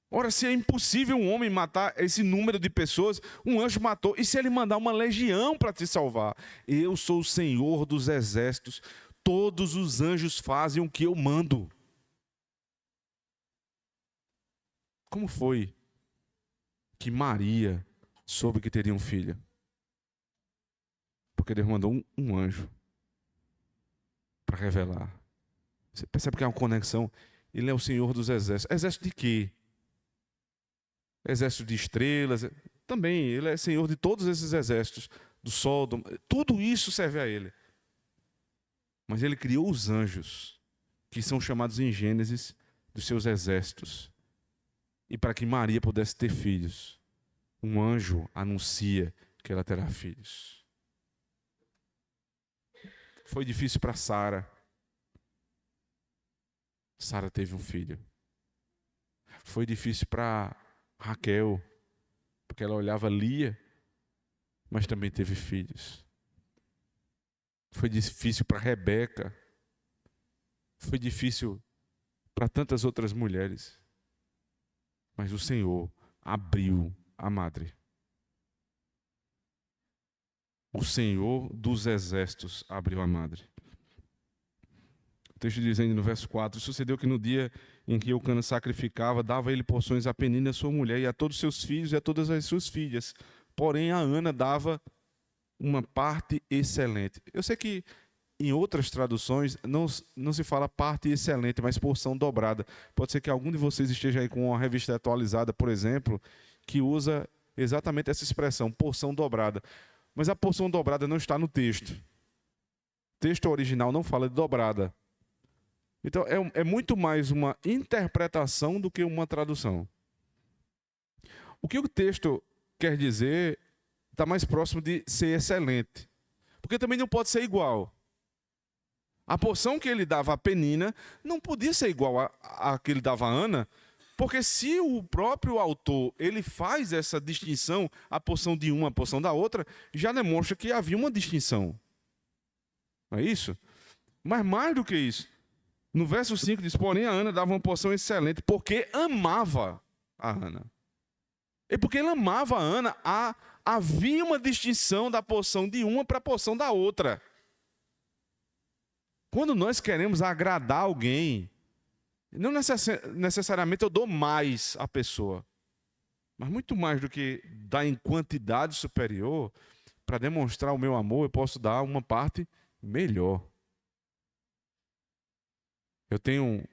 S1: ora, se é impossível um homem matar esse número de pessoas, um anjo matou. E se ele mandar uma legião para te salvar? Eu sou o Senhor dos exércitos, todos os anjos fazem o que eu mando. Como foi que Maria soube que teria um filho? Porque Deus mandou um anjo para revelar. Você percebe que há uma conexão? Ele é o Senhor dos exércitos. Exército de quê? Exército de estrelas. Também, ele é Senhor de todos esses exércitos. Do sol, tudo isso serve a ele. Mas ele criou os anjos, que são chamados em Gênesis dos seus exércitos. E para que Maria pudesse ter filhos, um anjo anuncia que ela terá filhos. Foi difícil para Sara. Sara teve um filho. Foi difícil para Raquel, porque ela olhava Lia, mas também teve filhos. Foi difícil para Rebeca. Foi difícil para tantas outras mulheres. Mas o Senhor abriu a madre. O Senhor dos exércitos abriu a madre. O texto diz ainda no verso 4: sucedeu que no dia em que Eucana sacrificava, dava ele porções a Penina, sua mulher, e a todos os seus filhos e a todas as suas filhas. Porém, a Ana dava uma parte excelente. Eu sei que em outras traduções não se fala parte excelente, mas porção dobrada. Pode ser que algum de vocês esteja aí com uma revista atualizada, por exemplo, que usa exatamente essa expressão, porção dobrada. Mas a porção dobrada não está no texto. O texto original não fala de dobrada. Então, é muito mais uma interpretação do que uma tradução. O que o texto quer dizer está mais próximo de ser excelente. Porque também não pode ser igual. A porção que ele dava a Penina não podia ser igual a que ele dava a Ana, Porque se o próprio autor ele faz essa distinção, a porção de uma, a porção da outra, já demonstra que havia uma distinção. Não é isso? Mas mais do que isso, no verso 5 diz, porém a Ana dava uma porção excelente, porque amava a Ana. E porque ele amava a Ana, havia uma distinção da porção de uma para a porção da outra. Quando nós queremos agradar alguém, não necessariamente eu dou mais à pessoa, mas muito mais do que dar em quantidade superior, para demonstrar o meu amor, eu posso dar uma parte melhor. Eu tenho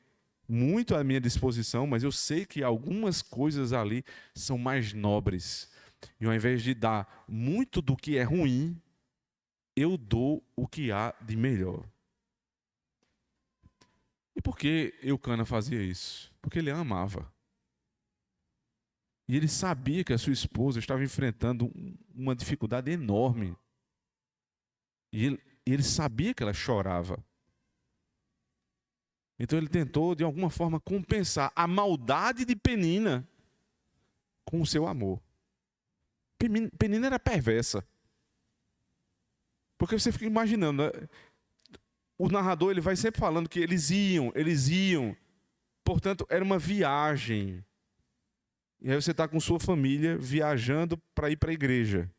S1: muito à minha disposição, mas eu sei que algumas coisas ali são mais nobres. E ao invés de dar muito do que é ruim, eu dou o que há de melhor. E por que Eucana fazia isso? Porque ele a amava. E ele sabia que a sua esposa estava enfrentando uma dificuldade enorme. E ele sabia que ela chorava. Então ele tentou, de alguma forma, compensar a maldade de Penina com o seu amor. Penina era perversa. Porque você fica imaginando, né? O narrador ele vai sempre falando que eles iam. Portanto, era uma viagem. E aí você está com sua família viajando para ir para a igreja.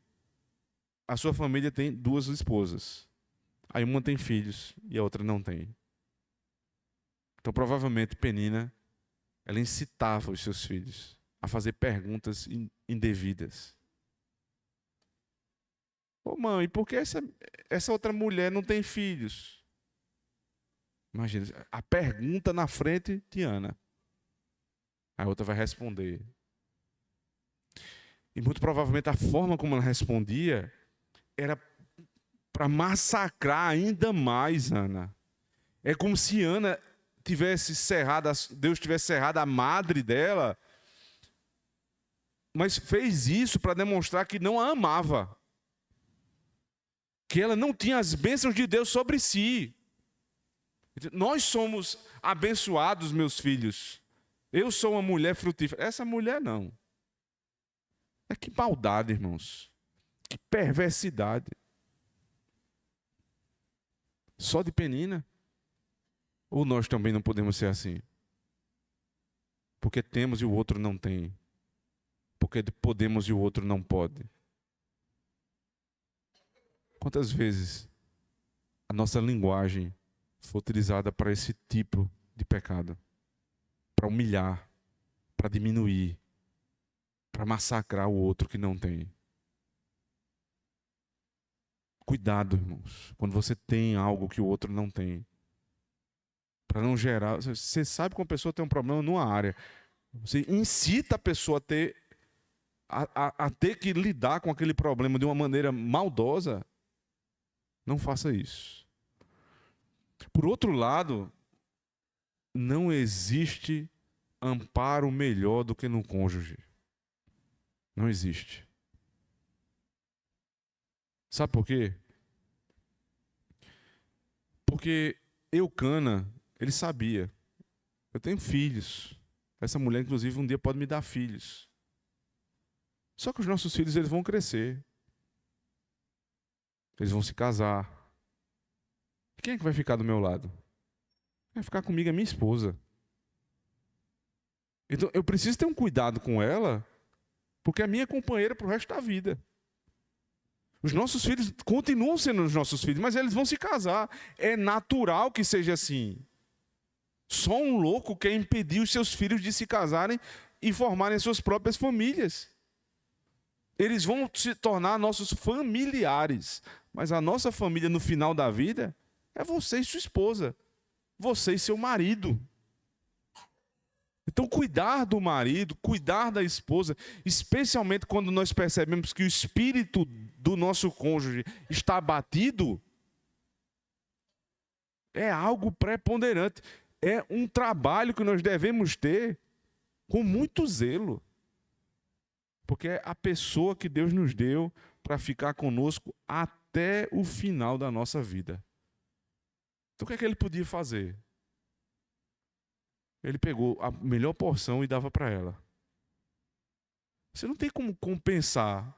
S1: A sua família tem 2 esposas. Aí uma tem filhos e a outra não tem. Então, provavelmente, Penina, ela incitava os seus filhos a fazer perguntas indevidas. Ô mãe, por que essa outra mulher não tem filhos? Imagina, a pergunta na frente de Ana. A outra vai responder. E muito provavelmente a forma como ela respondia era para massacrar ainda mais Ana. É como se Ana tivesse cerrado, Deus tivesse cerrado a madre dela, mas fez isso para demonstrar que não a amava. Que ela não tinha as bênçãos de Deus sobre si. Nós somos abençoados, meus filhos. Eu sou uma mulher frutífera. Essa mulher não. É que maldade, irmãos. Que perversidade. Só de Penina? Ou nós também não podemos ser assim? Porque temos e o outro não tem. Porque podemos e o outro não pode. Quantas vezes a nossa linguagem foi utilizada para esse tipo de pecado? Para humilhar, para diminuir, para massacrar o outro que não tem. Cuidado, irmãos, quando você tem algo que o outro não tem. Para não gerar... Você sabe que uma pessoa tem um problema numa área. Você incita a pessoa a ter que lidar com aquele problema de uma maneira maldosa. Não faça isso. Por outro lado, não existe amparo melhor do que no cônjuge. Não existe. Sabe por quê? Porque Eucana, ele sabia. Eu tenho filhos. Essa mulher, inclusive, um dia pode me dar filhos. Só que os nossos filhos, eles vão crescer. Eles vão se casar. Quem é que vai ficar do meu lado? Vai ficar comigo a minha esposa. Então, eu preciso ter um cuidado com ela, porque é minha companheira para o resto da vida. Os nossos filhos continuam sendo os nossos filhos, mas eles vão se casar. É natural que seja assim. Só um louco quer impedir os seus filhos de se casarem e formarem suas próprias famílias. Eles vão se tornar nossos familiares. Mas a nossa família no final da vida é você e sua esposa. Você e seu marido. Então, cuidar do marido, cuidar da esposa, especialmente quando nós percebemos que o espírito do nosso cônjuge está abatido, é algo preponderante. É um trabalho que nós devemos ter com muito zelo. Porque é a pessoa que Deus nos deu para ficar conosco até o final da nossa vida. Então, o que é que ele podia fazer? Ele pegou a melhor porção e dava para ela. Você não tem como compensar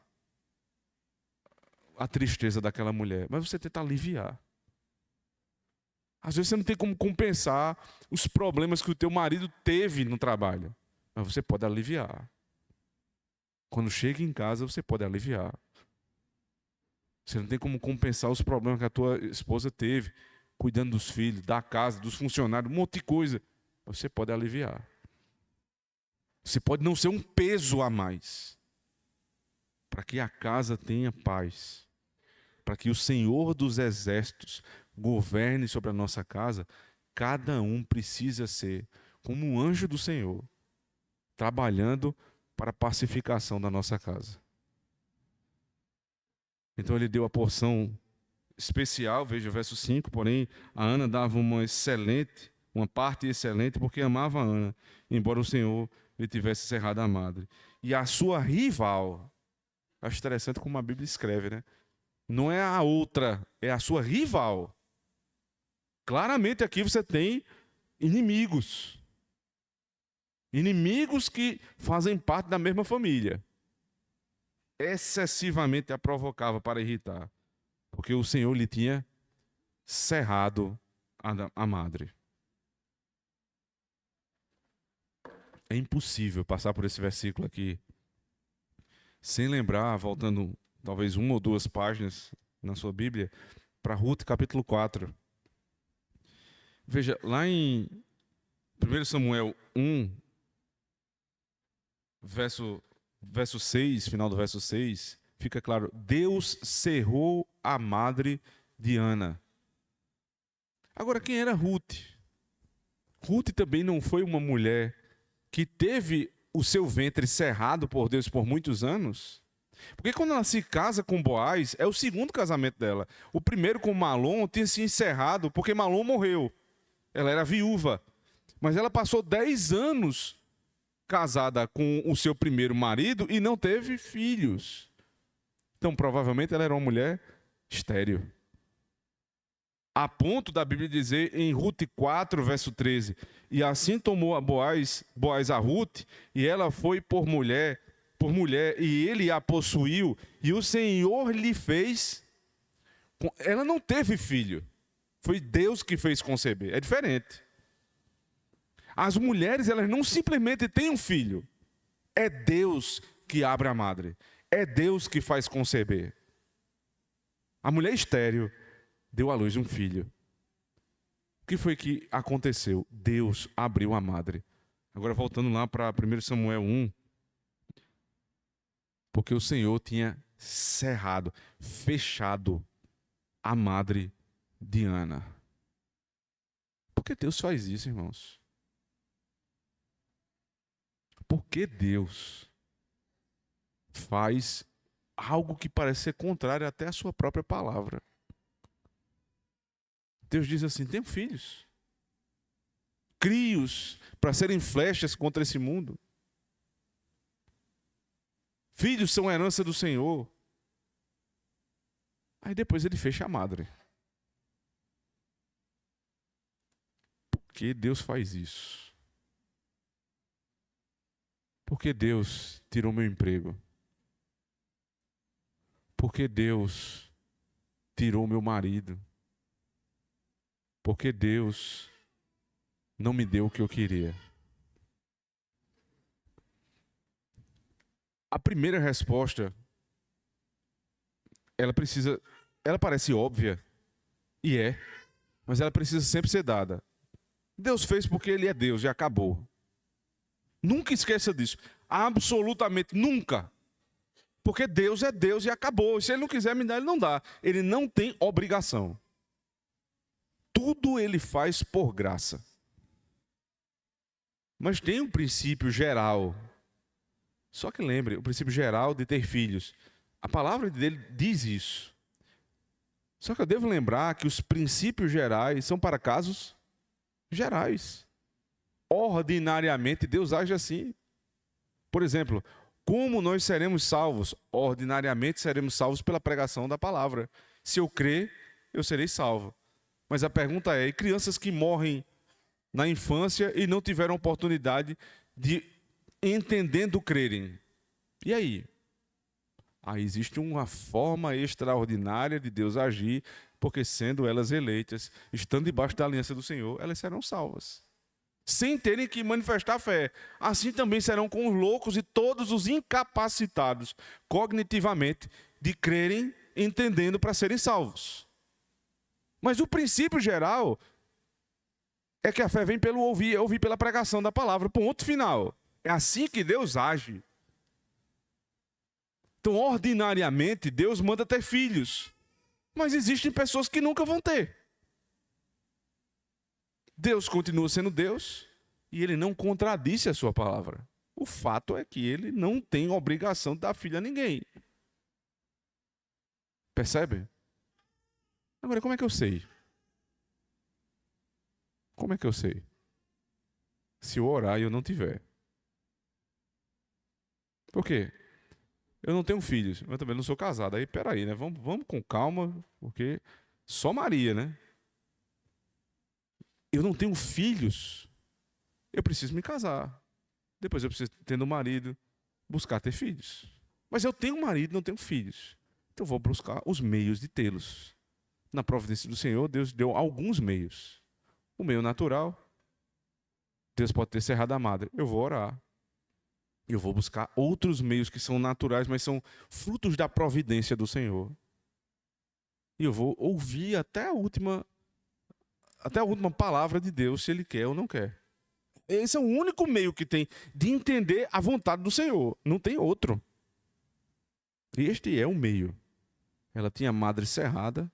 S1: a tristeza daquela mulher, mas você tenta aliviar. Às vezes você não tem como compensar os problemas que o teu marido teve no trabalho, mas você pode aliviar. Quando chega em casa, você pode aliviar. Você não tem como compensar os problemas que a tua esposa teve, cuidando dos filhos, da casa, dos funcionários, um monte de coisa. Você pode aliviar. Você pode não ser um peso a mais, para que a casa tenha paz, para que o Senhor dos Exércitos governe sobre a nossa casa. Cada um precisa ser como um anjo do Senhor, trabalhando para a pacificação da nossa casa. Então ele deu a porção especial, veja o verso 5, porém a Ana dava uma parte excelente, porque amava a Ana, embora o Senhor lhe tivesse cerrado a madre. E a sua rival, acho interessante como a Bíblia escreve, né? Não é a outra, é a sua rival. Claramente aqui você tem inimigos. Inimigos que fazem parte da mesma família. Excessivamente a provocava para irritar, porque o Senhor lhe tinha cerrado a madre. É impossível passar por esse versículo aqui sem lembrar, voltando talvez uma ou duas páginas na sua Bíblia, para Ruth capítulo 4. Veja, lá em 1 Samuel 1, verso 6, final do verso 6, fica claro: Deus cerrou a madre de Ana. Agora, quem era Ruth? Ruth também não foi uma mulher que teve o seu ventre cerrado por Deus por muitos anos? Porque quando ela se casa com Boaz, é o segundo casamento dela. O primeiro com Malom tinha se encerrado porque Malom morreu. Ela era viúva. Mas ela passou 10 anos casada com o seu primeiro marido e não teve filhos. Então, provavelmente, ela era uma mulher estéril. A ponto da Bíblia dizer em Ruth 4, verso 13: e assim tomou a Boaz a Ruth, e ela foi por mulher, e ele a possuiu, e o Senhor lhe fez. Ela não teve filho, foi Deus que fez conceber. É diferente. As mulheres, elas não simplesmente têm um filho, é Deus que abre a madre, é Deus que faz conceber. A mulher estéril deu à luz um filho. O que foi que aconteceu? Deus abriu a madre. Agora voltando lá para 1 Samuel 1, porque o Senhor tinha cerrado, fechado a madre de Ana. Por que Deus faz isso, irmãos? Por que Deus faz algo que parece ser contrário até à sua própria palavra? Deus diz assim: tenho filhos, crie-os para serem flechas contra esse mundo. Filhos são a herança do Senhor. Aí depois ele fecha a madre. Por que Deus faz isso? Por que Deus tirou meu emprego? Por que Deus tirou meu marido? Por que Deus não me deu o que eu queria? A primeira resposta, ela parece óbvia, e mas ela precisa sempre ser dada. Deus fez porque Ele é Deus e acabou. Nunca esqueça disso. Absolutamente nunca. Porque Deus é Deus e acabou. E se Ele não quiser me dar, Ele não dá. Ele não tem obrigação. Tudo Ele faz por graça. Mas tem um princípio geral. Só que lembre, o princípio geral de ter filhos. A palavra dele diz isso. Só que eu devo lembrar que os princípios gerais são para casos gerais. Ordinariamente, Deus age assim. Por exemplo, como nós seremos salvos? Ordinariamente seremos salvos pela pregação da palavra. Se eu crer, eu serei salvo. Mas a pergunta é: e crianças que morrem na infância e não tiveram oportunidade de, entendendo, crerem. E aí? Aí existe uma forma extraordinária de Deus agir, porque sendo elas eleitas, estando debaixo da aliança do Senhor, elas serão salvas, sem terem que manifestar fé. Assim também serão com os loucos e todos os incapacitados cognitivamente de crerem, entendendo para serem salvos. Mas o princípio geral é que a fé vem pelo ouvir, ouvir pela pregação da palavra, ponto final. É assim que Deus age. Então, ordinariamente, Deus manda ter filhos, mas existem pessoas que nunca vão ter. Deus continua sendo Deus e Ele não contradisse a sua palavra. O fato é que Ele não tem obrigação de dar filho a ninguém. Percebe? Agora, como é que eu sei? Como é que eu sei? Se eu orar e eu não tiver. Por quê? Eu não tenho filhos, eu também não sou casado. Aí, peraí, né? Vamos com calma, porque só Maria, né? Eu não tenho filhos, eu preciso me casar. Depois eu preciso, tendo um marido, buscar ter filhos. Mas eu tenho um marido, não tenho filhos. Então eu vou buscar os meios de tê-los. Na providência do Senhor, Deus deu alguns meios. O meio natural, Deus pode ter cerrado a madre. Eu vou orar. Eu vou buscar outros meios que são naturais, mas são frutos da providência do Senhor. E eu vou ouvir até a última palavra de Deus, se Ele quer ou não quer. Esse é o único meio que tem de entender a vontade do Senhor. Não tem outro. Este é o meio. Ela tinha a madre cerrada.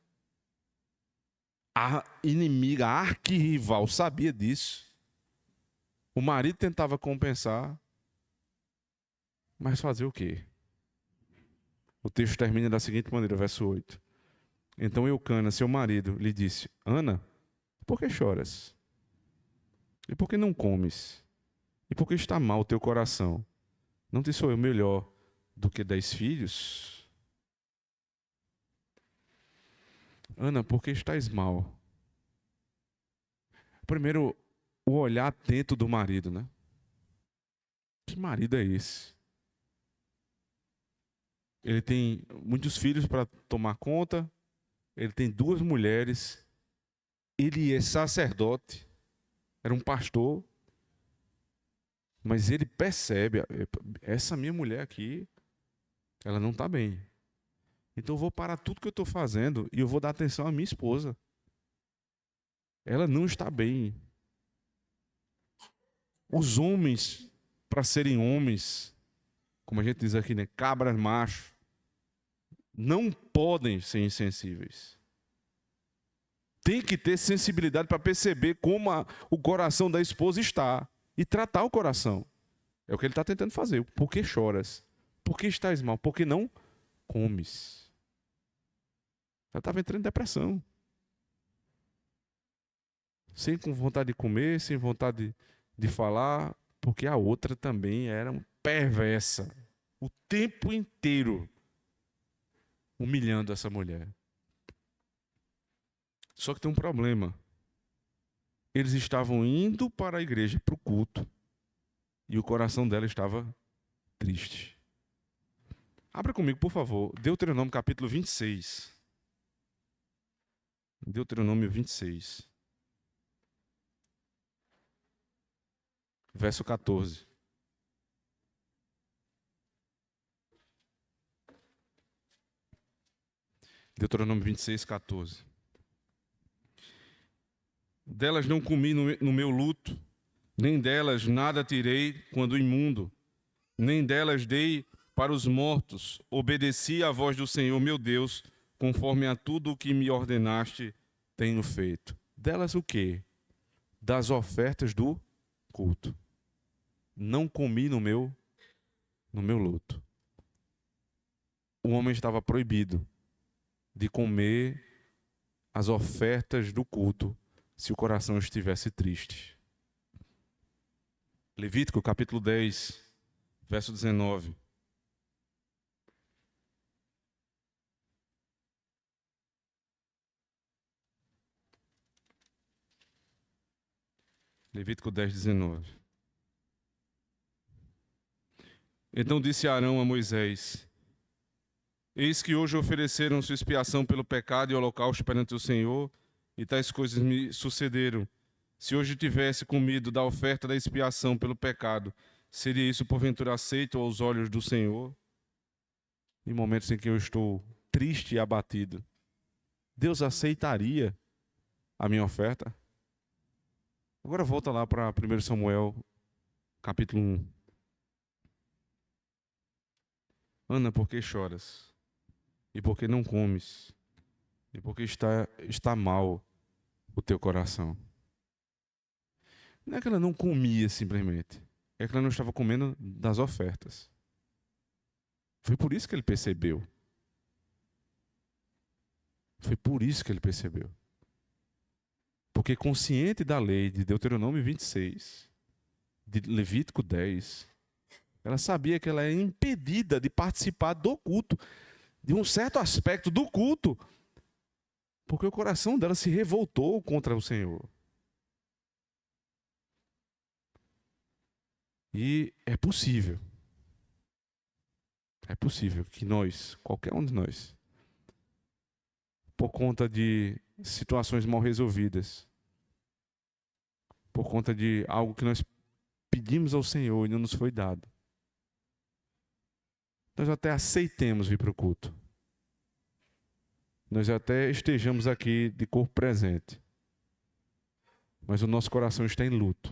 S1: A inimiga, a arquirrival, sabia disso. O marido tentava compensar. Mas fazer o quê? O texto termina da seguinte maneira, verso 8. Então Eucana, seu marido, lhe disse: Ana, por que choras? E por que não comes? E por que está mal o teu coração? Não te sou eu melhor do que 10 filhos? Ana, por que estás mal? Primeiro, o olhar atento do marido, né? Que marido é esse? Ele tem muitos filhos para tomar conta, ele tem 2 mulheres, ele é sacerdote, era um pastor, mas ele percebe, essa minha mulher aqui, ela não está bem. Então eu vou parar tudo que eu estou fazendo e eu vou dar atenção à minha esposa. Ela não está bem. Os homens, para serem homens, como a gente diz aqui, né, cabras macho, não podem ser insensíveis. Tem que ter sensibilidade para perceber como o coração da esposa está e tratar o coração. É o que ele está tentando fazer. Por que choras? Por que estás mal? Por que não comes? Ela estava entrando em depressão. Sem com vontade de comer, sem vontade de falar, porque a outra também era perversa. O tempo inteiro humilhando essa mulher. Só que tem um problema. Eles estavam indo para a igreja, para o culto, e o coração dela estava triste. Abra comigo, por favor, Deuteronômio capítulo 26. Deuteronômio 26. Verso 14. Deuteronômio 26, 14. Delas não comi no meu luto, nem delas nada tirei quando imundo, nem delas dei para os mortos. Obedeci à voz do Senhor, meu Deus, conforme a tudo o que me ordenaste, tenho feito. Delas o quê? Das ofertas do culto. Não comi no meu luto. O homem estava proibido de comer as ofertas do culto se o coração estivesse triste. Levítico capítulo 10, verso 19. Levítico 10, 19. Então disse Arão a Moisés: Eis que hoje ofereceram sua expiação pelo pecado e holocausto perante o Senhor, e tais coisas me sucederam. Se hoje tivesse comido da oferta da expiação pelo pecado, seria isso porventura aceito aos olhos do Senhor? Em momentos em que eu estou triste e abatido, Deus aceitaria a minha oferta? Agora volta lá para 1 Samuel, capítulo 1. Ana, por que choras? E por que não comes? E por que está mal o teu coração? Não é que ela não comia simplesmente, é que ela não estava comendo das ofertas. Foi por isso que ele percebeu. Foi por isso que ele percebeu. Porque consciente da lei de Deuteronômio 26, de Levítico 10, ela sabia que ela é impedida de participar do culto, de um certo aspecto do culto, porque o coração dela se revoltou contra o Senhor. E é possível que nós, qualquer um de nós, por conta de situações mal resolvidas, por conta de algo que nós pedimos ao Senhor e não nos foi dado, nós até aceitemos vir para o culto. Nós até estejamos aqui de corpo presente, mas o nosso coração está em luto.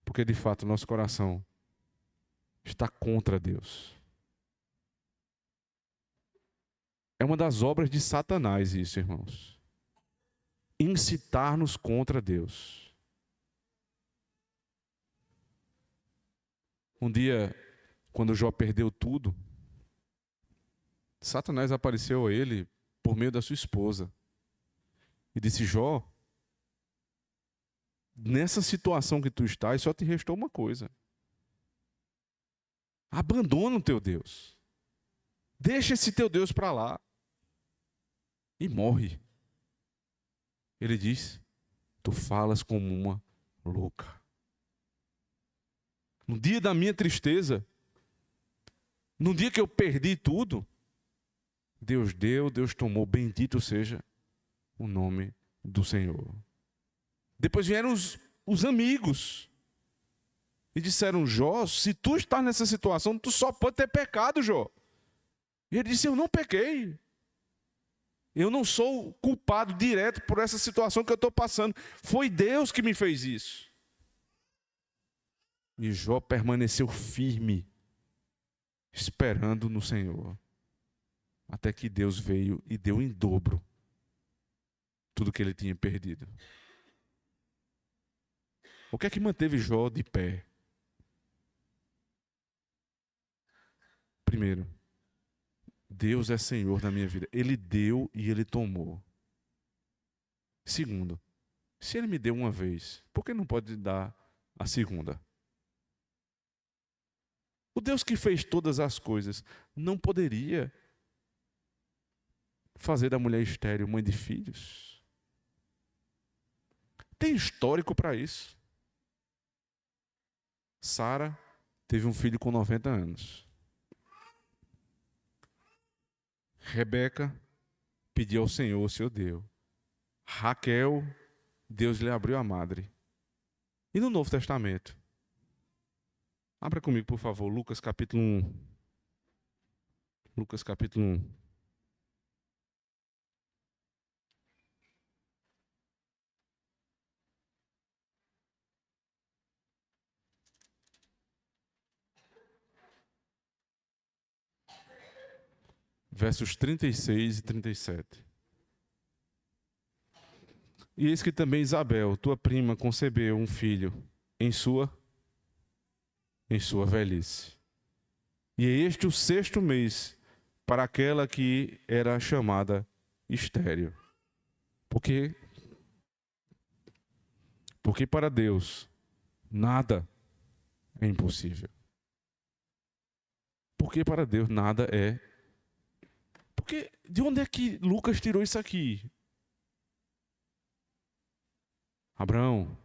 S1: Porque de fato o nosso coração está contra Deus. É uma das obras de Satanás isso, irmãos. Incitar-nos contra Deus. Um dia, quando Jó perdeu tudo, Satanás apareceu a ele por meio da sua esposa e disse: Jó, nessa situação que tu estás, só te restou uma coisa. Abandona o teu Deus. Deixa esse teu Deus para lá. E morre. Ele diz: tu falas como uma louca. No dia da minha tristeza, no dia que eu perdi tudo, Deus deu, Deus tomou, bendito seja o nome do Senhor. Depois vieram os amigos e disseram: Jó, se tu estás nessa situação, tu só pode ter pecado, Jó. E ele disse: eu não pequei. Eu não sou culpado direto por essa situação que eu estou passando. Foi Deus que me fez isso. E Jó permaneceu firme, esperando no Senhor. Até que Deus veio e deu em dobro tudo que ele tinha perdido. O que é que manteve Jó de pé? Primeiro, Deus é Senhor da minha vida. Ele deu e Ele tomou. Segundo, se Ele me deu uma vez, por que não pode dar a segunda? O Deus que fez todas as coisas não poderia fazer da mulher estéril mãe de filhos? Tem histórico para isso. Sara teve um filho com 90 anos. Rebeca pediu ao Senhor, o Senhor deu. Raquel, Deus lhe abriu a madre. E no Novo Testamento? Abra comigo, por favor, Lucas capítulo 1. Lucas capítulo 1. Versos 36 e 37. E eis que também Isabel, tua prima, concebeu um filho em sua velhice. E é este o 6º mês para aquela que era chamada estéril. Porque para Deus nada é impossível. Porque para Deus nada é. Porque de onde é que Lucas tirou isso aqui? Abraão,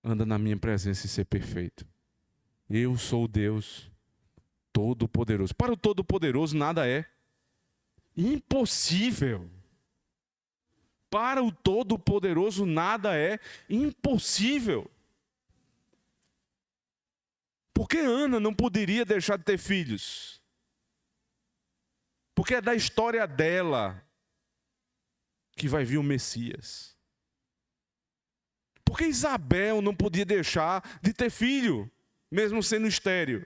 S1: anda na minha presença e ser perfeito. Eu sou o Deus Todo-Poderoso. Para o Todo-Poderoso nada é impossível. Para o Todo-Poderoso nada é impossível. Por que Ana não poderia deixar de ter filhos? Porque é da história dela que vai vir o Messias. Por que Isabel não podia deixar de ter filho, mesmo sendo estéril?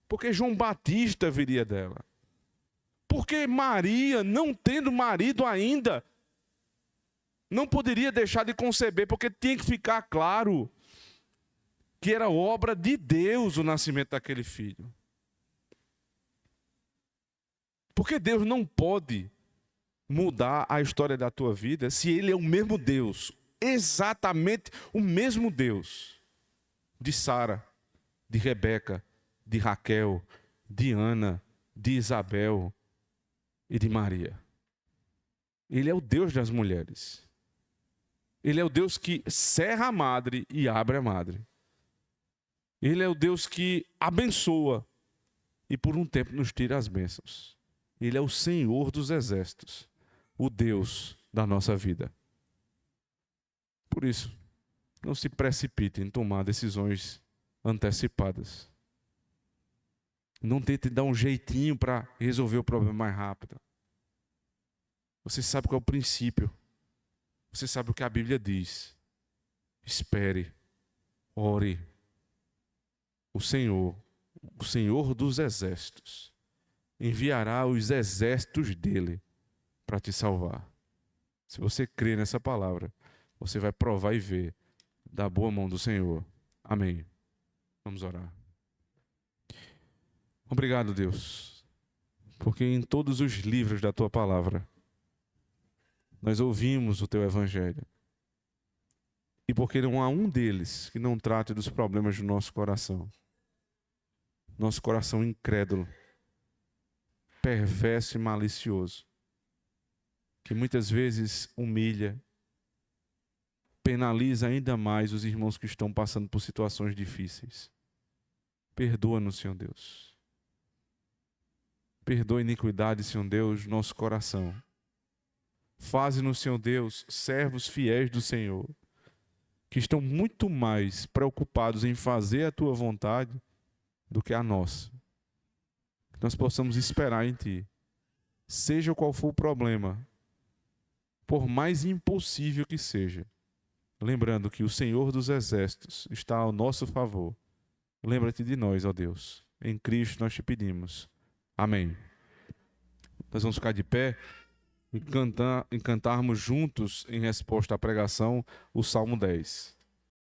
S1: Porque João Batista viria dela. Porque Maria, não tendo marido ainda, não poderia deixar de conceber, porque tinha que ficar claro que era obra de Deus o nascimento daquele filho. Porque Deus não pode mudar a história da tua vida se Ele é o mesmo Deus, exatamente o mesmo Deus de Sara, de Rebeca, de Raquel, de Ana, de Isabel e de Maria. Ele é o Deus das mulheres. Ele é o Deus que cerra a madre e abre a madre. Ele é o Deus que abençoa e por um tempo nos tira as bênçãos. Ele é o Senhor dos exércitos, o Deus da nossa vida. Por isso, não se precipite em tomar decisões antecipadas. Não tente dar um jeitinho para resolver o problema mais rápido. Você sabe qual é o princípio. Você sabe o que a Bíblia diz. Espere, ore. O Senhor dos exércitos, enviará os exércitos dele para te salvar. Se você crê nessa palavra, você vai provar e ver da boa mão do Senhor. Amém. Vamos orar. Obrigado, Deus, porque em todos os livros da tua palavra nós ouvimos o teu evangelho. E porque não há um deles que não trate dos problemas do nosso coração. Nosso coração incrédulo, perverso e malicioso, que muitas vezes humilha, penaliza ainda mais os irmãos que estão passando por situações difíceis. Perdoa-nos, Senhor Deus. Perdoa a iniquidade, Senhor Deus, nosso coração. Faze-nos, Senhor Deus, servos fiéis do Senhor, que estão muito mais preocupados em fazer a tua vontade do que a nossa. Que nós possamos esperar em Ti. Seja qual for o problema, por mais impossível que seja, lembrando que o Senhor dos exércitos está ao nosso favor. Lembra-te de nós, ó Deus. Em Cristo nós te pedimos. Amém. Nós vamos ficar de pé e cantarmos juntos, em resposta à pregação, o Salmo 10.